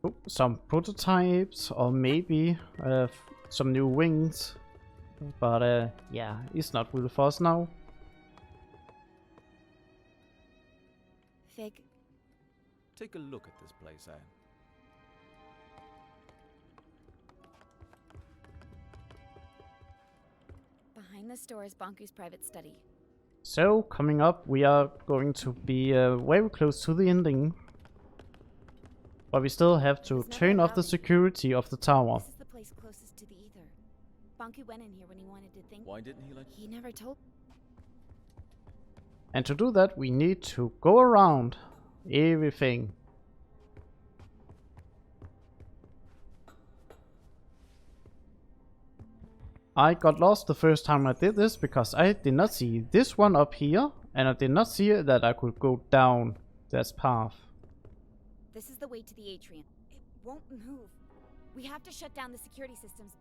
Oh, some prototypes or maybe some new wings. But yeah, it's not really for us now. Fig. Take a look at this place, Anne. Behind the store is Banku's private study. So, coming up, we are going to be very close to the ending. But we still have to turn off the security of the tower. This is the place closest to the ether. Banku went in here when he wanted to think. Why didn't he like... He never told... And to do that, we need to go around everything. I got lost the first time I did this because I did not see this one up here, and I did not see that I could go down this path. This is the way to the atrium. It won't move. We have to shut down the security systems.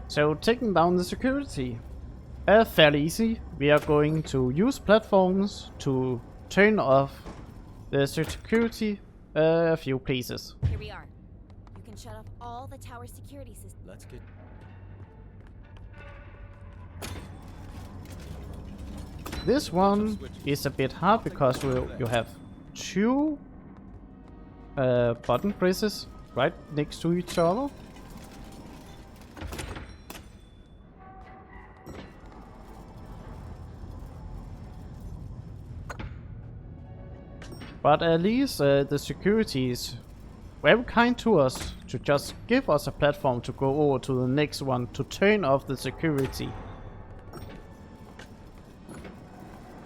So, taking down the security. Fairly easy. We are going to use platforms to turn off the security a few places. Here we are. You can shut off all the tower security systems. Let's get... This one is a bit hard because you have two button presses right next to each other. But at least the security is very kind to us to just give us a platform to go over to the next one to turn off the security.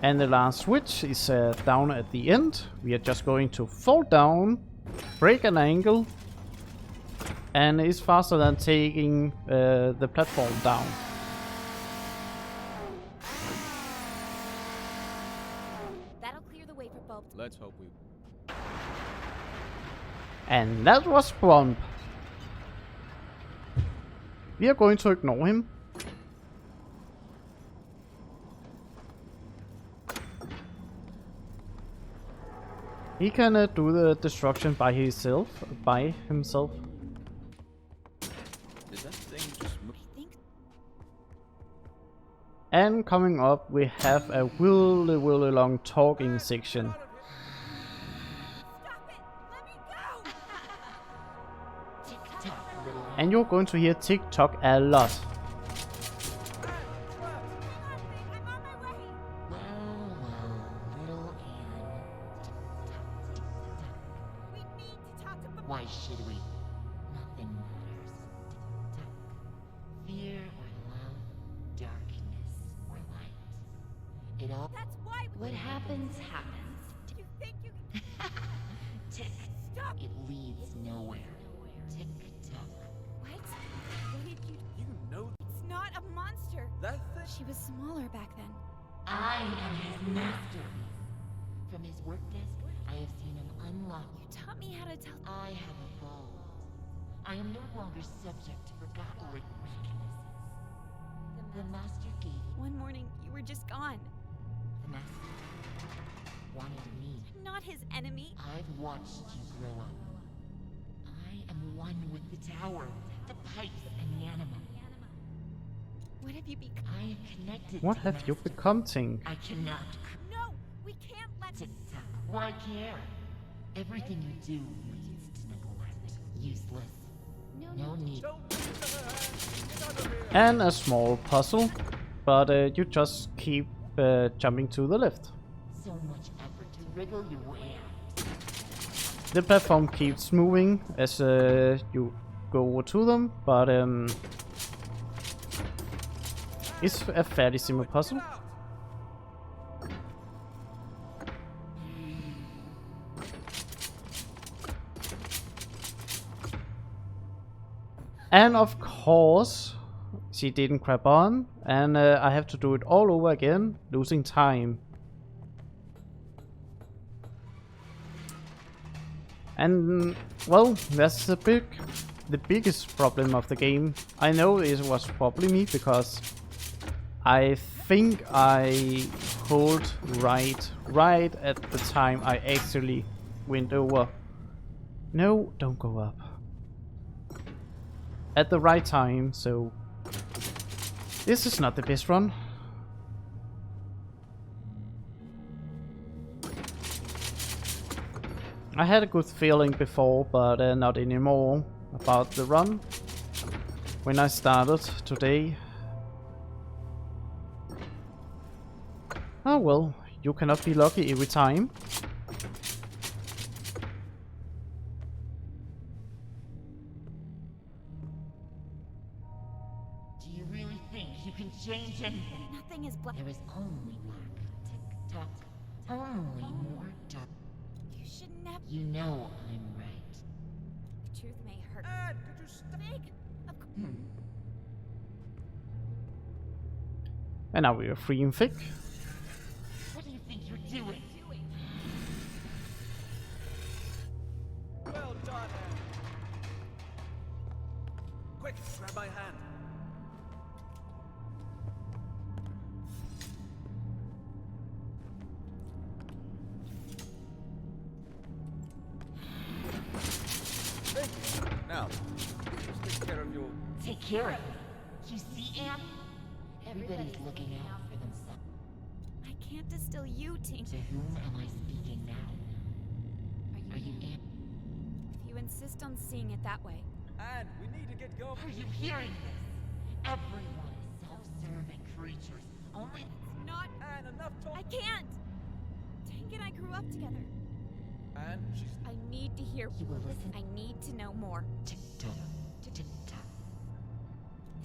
And the last switch is down at the end. We are just going to fall down, break an angle, and it's faster than taking the platform down. That'll clear the way for Bulb. Let's hope we... And that was Bump. We are going to ignore him. He can do the destruction by himself. Did that thing just move? And coming up, we have a really long talking section. And you're going to hear TikTok a lot. Why should we? Nothing matters. Fear or love, darkness or light. It all. That's why. What happens, happens. You think you Tick. Stop. It leads nowhere. Tick tock. What? What did you? You know It's not a monster. that thing? She was smaller back then. I am his masterpiece. From his work desk, I have seen him unlock. You taught me how to tell. I have evolved. I am no longer subject to forgotten weaknesses. The master gave. One morning, you were just gone. The master wanted me. I'm not his enemy. I've watched you grow up. I am one with the tower, the pipes, and the anima. What have you become? I am connected. What to have the you master. become, Ting? I cannot. No, we can't let. Tick-tock. Why care? Everything you do leads to neglect. Useless. No need. And a small puzzle, but you just keep jumping to the left. So much effort to wriggle your way out. The platform keeps moving as you go over to them, but it's a fairly simple puzzle. And of course, she didn't grab on, and I have to do it all over again, losing time. And well, that's the biggest problem of the game. I know it was probably me because I think I hold right at the time I actually went over. No, don't go up. At the right time, so this is not the best run. I had a good feeling before, but not anymore about the run when I started today. Oh well, you cannot be lucky every time. Do you really think you can change anything? Nothing is black. There is only black. Tick-tock. Only more dark. You should never. You know I'm right. The truth may hurt. Could you stop? Big. Of course. And now we are free and thick. What do you think you're doing? Well done, Anne. Quick, grab my hand. Thank you. Now, just take care of your... Take care of it. You see, Anne? Everybody's looking out for themselves. I can't distill you, Tink. To whom am I speaking now? Are you Anne? If you insist on seeing it that way. Anne, we need to get going. Are you hearing this? Everyone is self-serving creatures. Only... It's not... Anne, enough talk. I can't! Tink and I grew up together. Anne, she's... I need to hear... You will listen. I need to know more. Tick-tock. Tick-tock.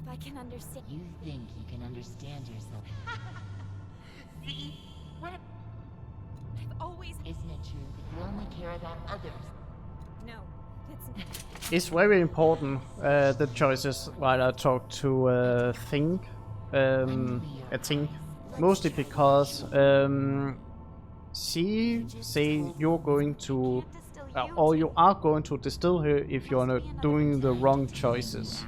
If I can understand... You think you can understand yourself. See? What? I've always... Isn't it true that you only care about others? No, it's... It's very important, the choices while I talk to Think. I think mostly because she say you're going to... or you are going to distill her if you're not doing the wrong choices.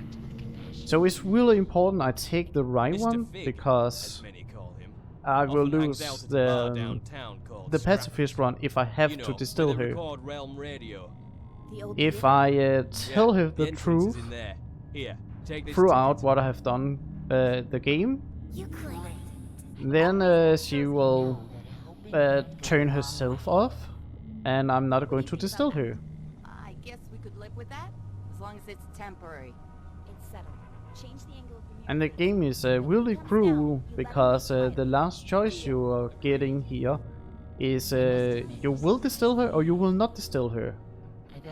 So it's really important I take the right one, because I will lose the Pacifist run if I have to distill her. If I tell her the truth throughout what I have done the game, then she will turn herself off, and I'm not going to distill her. I guess we could live with that, as long as it's temporary. It's settled. Change the angle of the mirror. And the game is really cruel, because the last choice you are getting here is you will distill her or you will not distill her.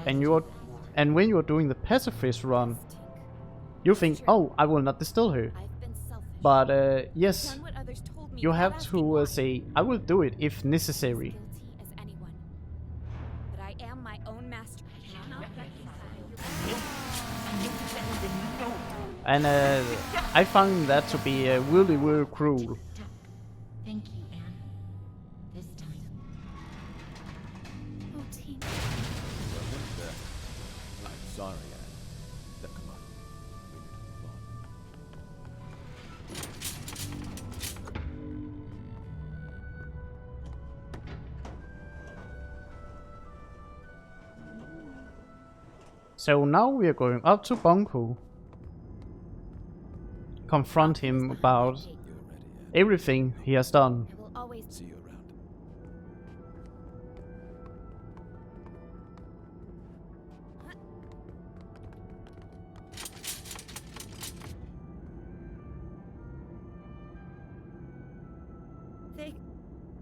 And when you are doing the Pacifist run, you think, oh, I will not distill her. But yes, you have to say, I will do it if necessary. But I am my own master. And I found that to be really, really cruel. Thank you, Anne. This time. Oh, Tink. I'm sorry, Anne. Come on. We need to move on. So now we are going up to Bunko. Confront him about everything he has done. I will always see you around.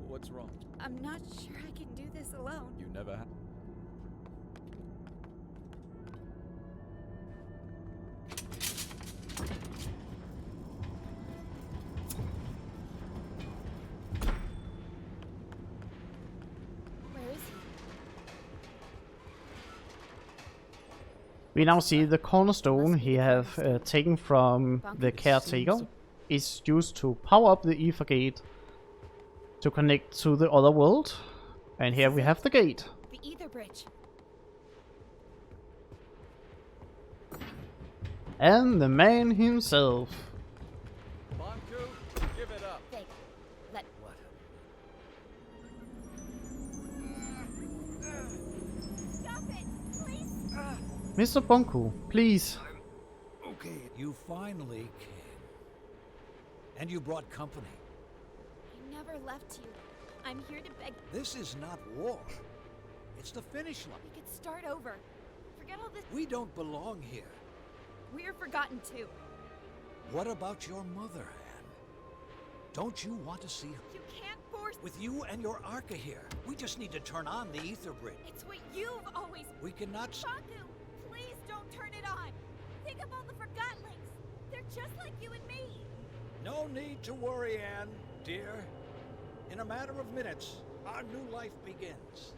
What's wrong? I'm not sure I can do this alone. You never have. We now see the cornerstone he have taken from the caretaker is used to power up the ether gate to connect to the other world. And here we have the gate. The ether bridge. And the man himself. Banku, give it up. Let what? Stop it, please. Mr. Bunko, please. Okay, you finally came. And you brought company. I never left you. I'm here to beg. This is not war. It's the finish line. We could start over. Forget all this. We don't belong here. We're forgotten too. What about your mother, Anne? Don't you want to see her? You can't force. With you and your Arca here, we just need to turn on the ether bridge. It's what you've always. We cannot. Banku, please don't turn it on. Think of all the Forgottlings. They're just like you and me. No need to worry, Anne, dear. In a matter of minutes, our new life begins.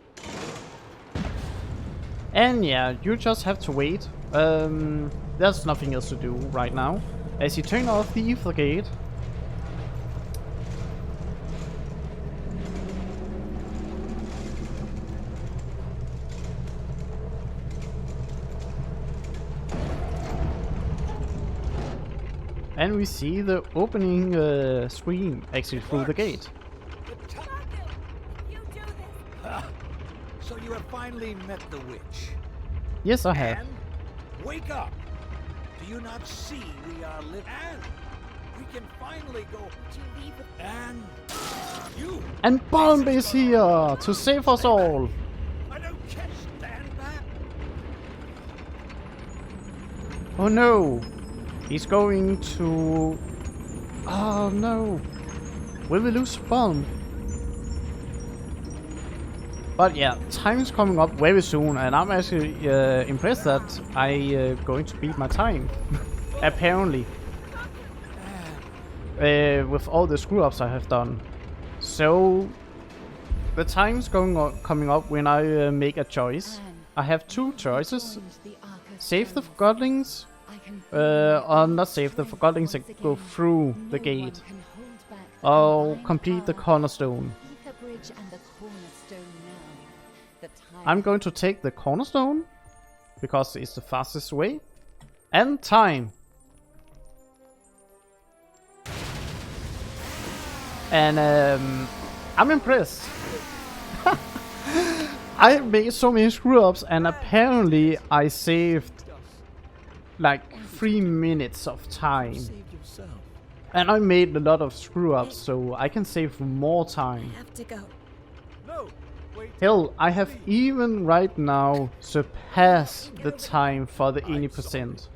And yeah, you just have to wait. There's nothing else to do right now. As you turn off the ether gate. And we see the opening screen actually through the gate. So you have finally met the witch. Yes, I have. Anne, wake up! Do you not see we are living? Anne, we can finally go. Would you leave with Anne, you. And Bomb is here to save us all. I don't care. Stand back. Oh no, he's going to. Oh no, will we lose Bomb? But yeah, time is coming up very soon, and I'm actually impressed that I going to beat my time. Apparently, with all the screw ups I have done. So the time's coming up when I make a choice. I have two choices: save the Forgottlings, or not save the Forgottlings and go through the gate, or complete the cornerstone. I'm going to take the cornerstone because it's the fastest way. And time. And I'm impressed. I made so many screw ups, and apparently I saved like 3 minutes of time. And I made a lot of screw ups, so I can save more time. I have to go. Hell, I have even right now surpassed the time for the 80%,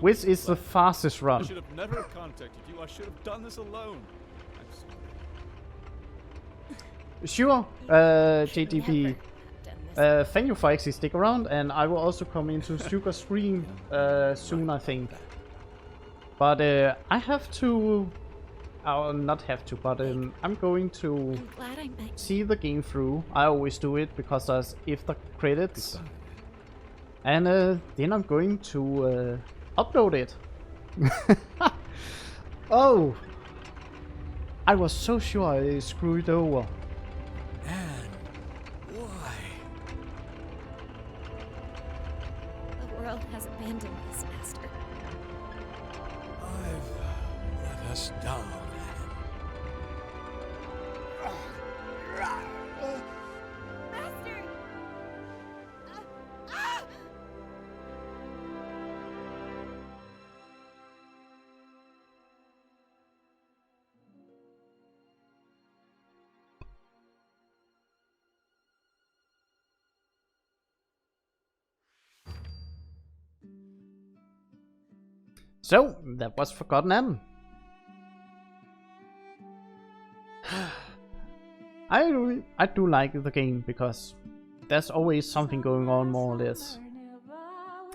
which is the fastest I run. should have never contacted you. I should have done this alone. I'm sorry. Sure, JTP. Thank you for actually stick around, and I will also come into Sugar stream soon, I think. But I have to. I'll not have to, but I'm going to see the game through. I always do it because there's after credits, and then I'm going to upload it. Oh, I was so sure I screwed over. Anne, why? The world has abandoned us, Master. I've let us down. Master! So that was Forgotton. I do like the game because there's always something going on, more or less.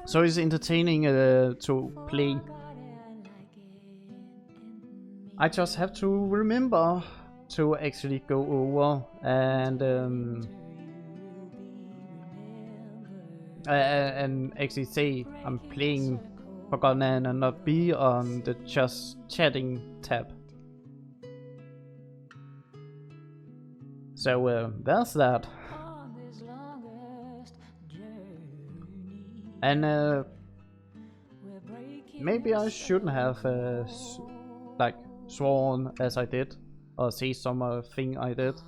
So it's entertaining to play. I just have to remember to actually go over and actually say I'm playing Forgotton and not be on the just chatting tab. So there's that. And maybe I shouldn't have like sworn as I did, or say some thing I did,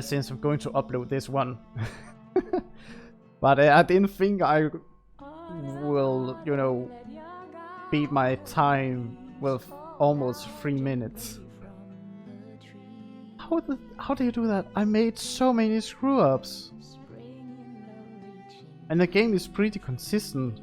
since I'm going to upload this one. But I didn't think I will, you know, beat my time with almost 3 minutes. How do you do that? I made so many screw ups. And the game is pretty consistent.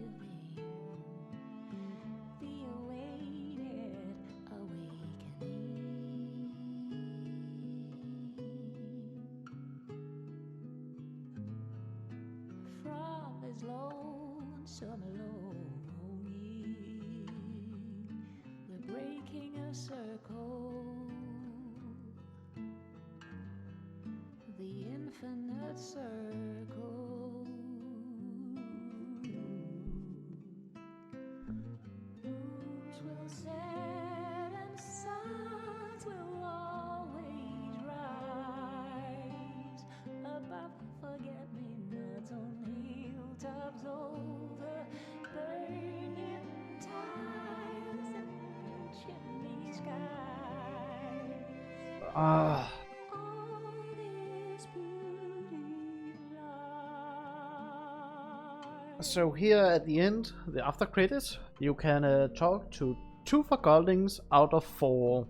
So here at the end, the after credits, you can talk to 2 Forgottons out of 4.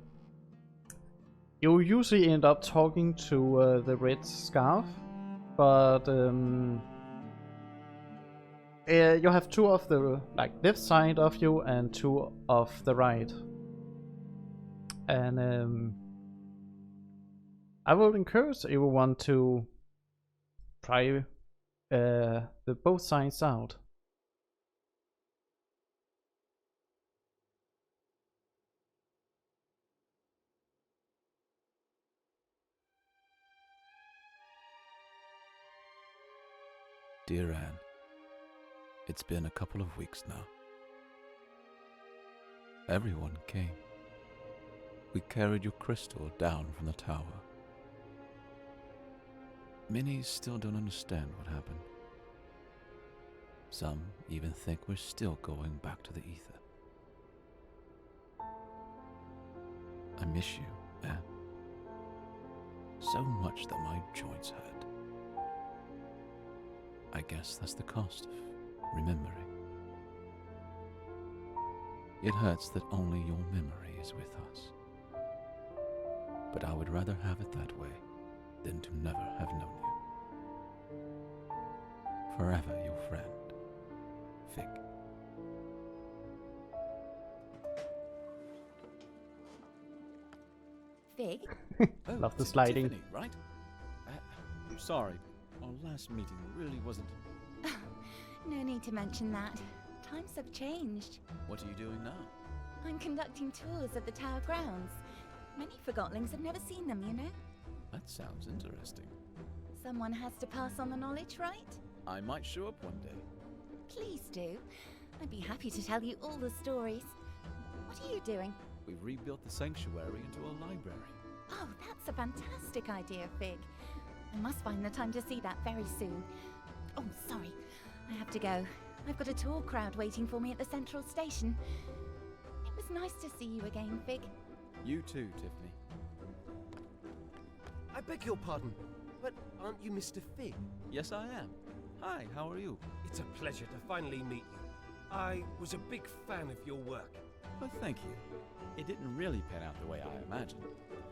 You usually end up talking to the red scarf, but you have 2 of the left side of you and 2 of the right. And I would encourage everyone to try the both sides out. Dear Anne, it's been a couple of weeks now. Everyone came. We carried your crystal down from the tower. Many still don't understand what happened. Some even think we're still going back to the ether. I miss you, Anne. So much that my joints hurt. I guess that's the cost of remembering. It hurts that only your memory is with us. But I would rather have it that way than to never have known you. Forever your friend, Fig. Fig? Love the sliding. Tiffany, right? I'm sorry. Our last meeting really wasn't... No need to mention that. Times have changed. What are you doing now? I'm conducting tours of the tower grounds. Many Forgottlings have never seen them, you know? That sounds interesting. Someone has to pass on the knowledge, right? I might show up one day. Please do. I'd be happy to tell you all the stories. What are you doing? We've rebuilt the sanctuary into a library. Oh, that's a fantastic idea, Fig. I must find the time to see that very soon. Oh, sorry. I have to go. I've got a tour crowd waiting for me at the central station. It was nice to see you again, Fig. You too, Tiffany. I beg your pardon, but aren't you Mr. Fig? Yes, I am. Hi, how are you? It's a pleasure to finally meet you. I was a big fan of your work. Well, thank you. It didn't really pan out the way I imagined.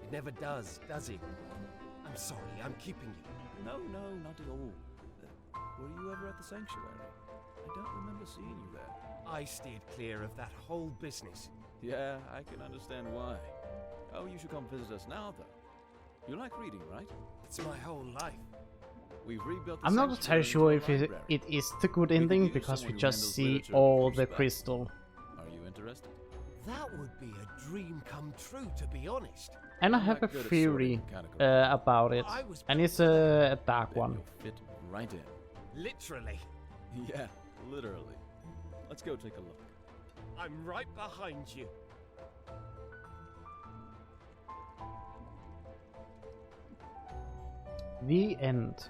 It never does it? I'm sorry, I'm keeping you. No, not at all. Were you ever at the sanctuary? I don't remember seeing you there. I steered clear of that whole business. Yeah, I can understand why. Oh, you should come visit us now, though. You like reading, right? It's my whole life. We've rebuilt the I'm not entirely sure if it is the good ending because we just see all the crystal. Are you interested? That would be a dream come true, to be honest. And I have a theory about it, and it's a dark one. Fit right in. Literally. Yeah, literally. Let's go take a look. I'm right behind you. The end.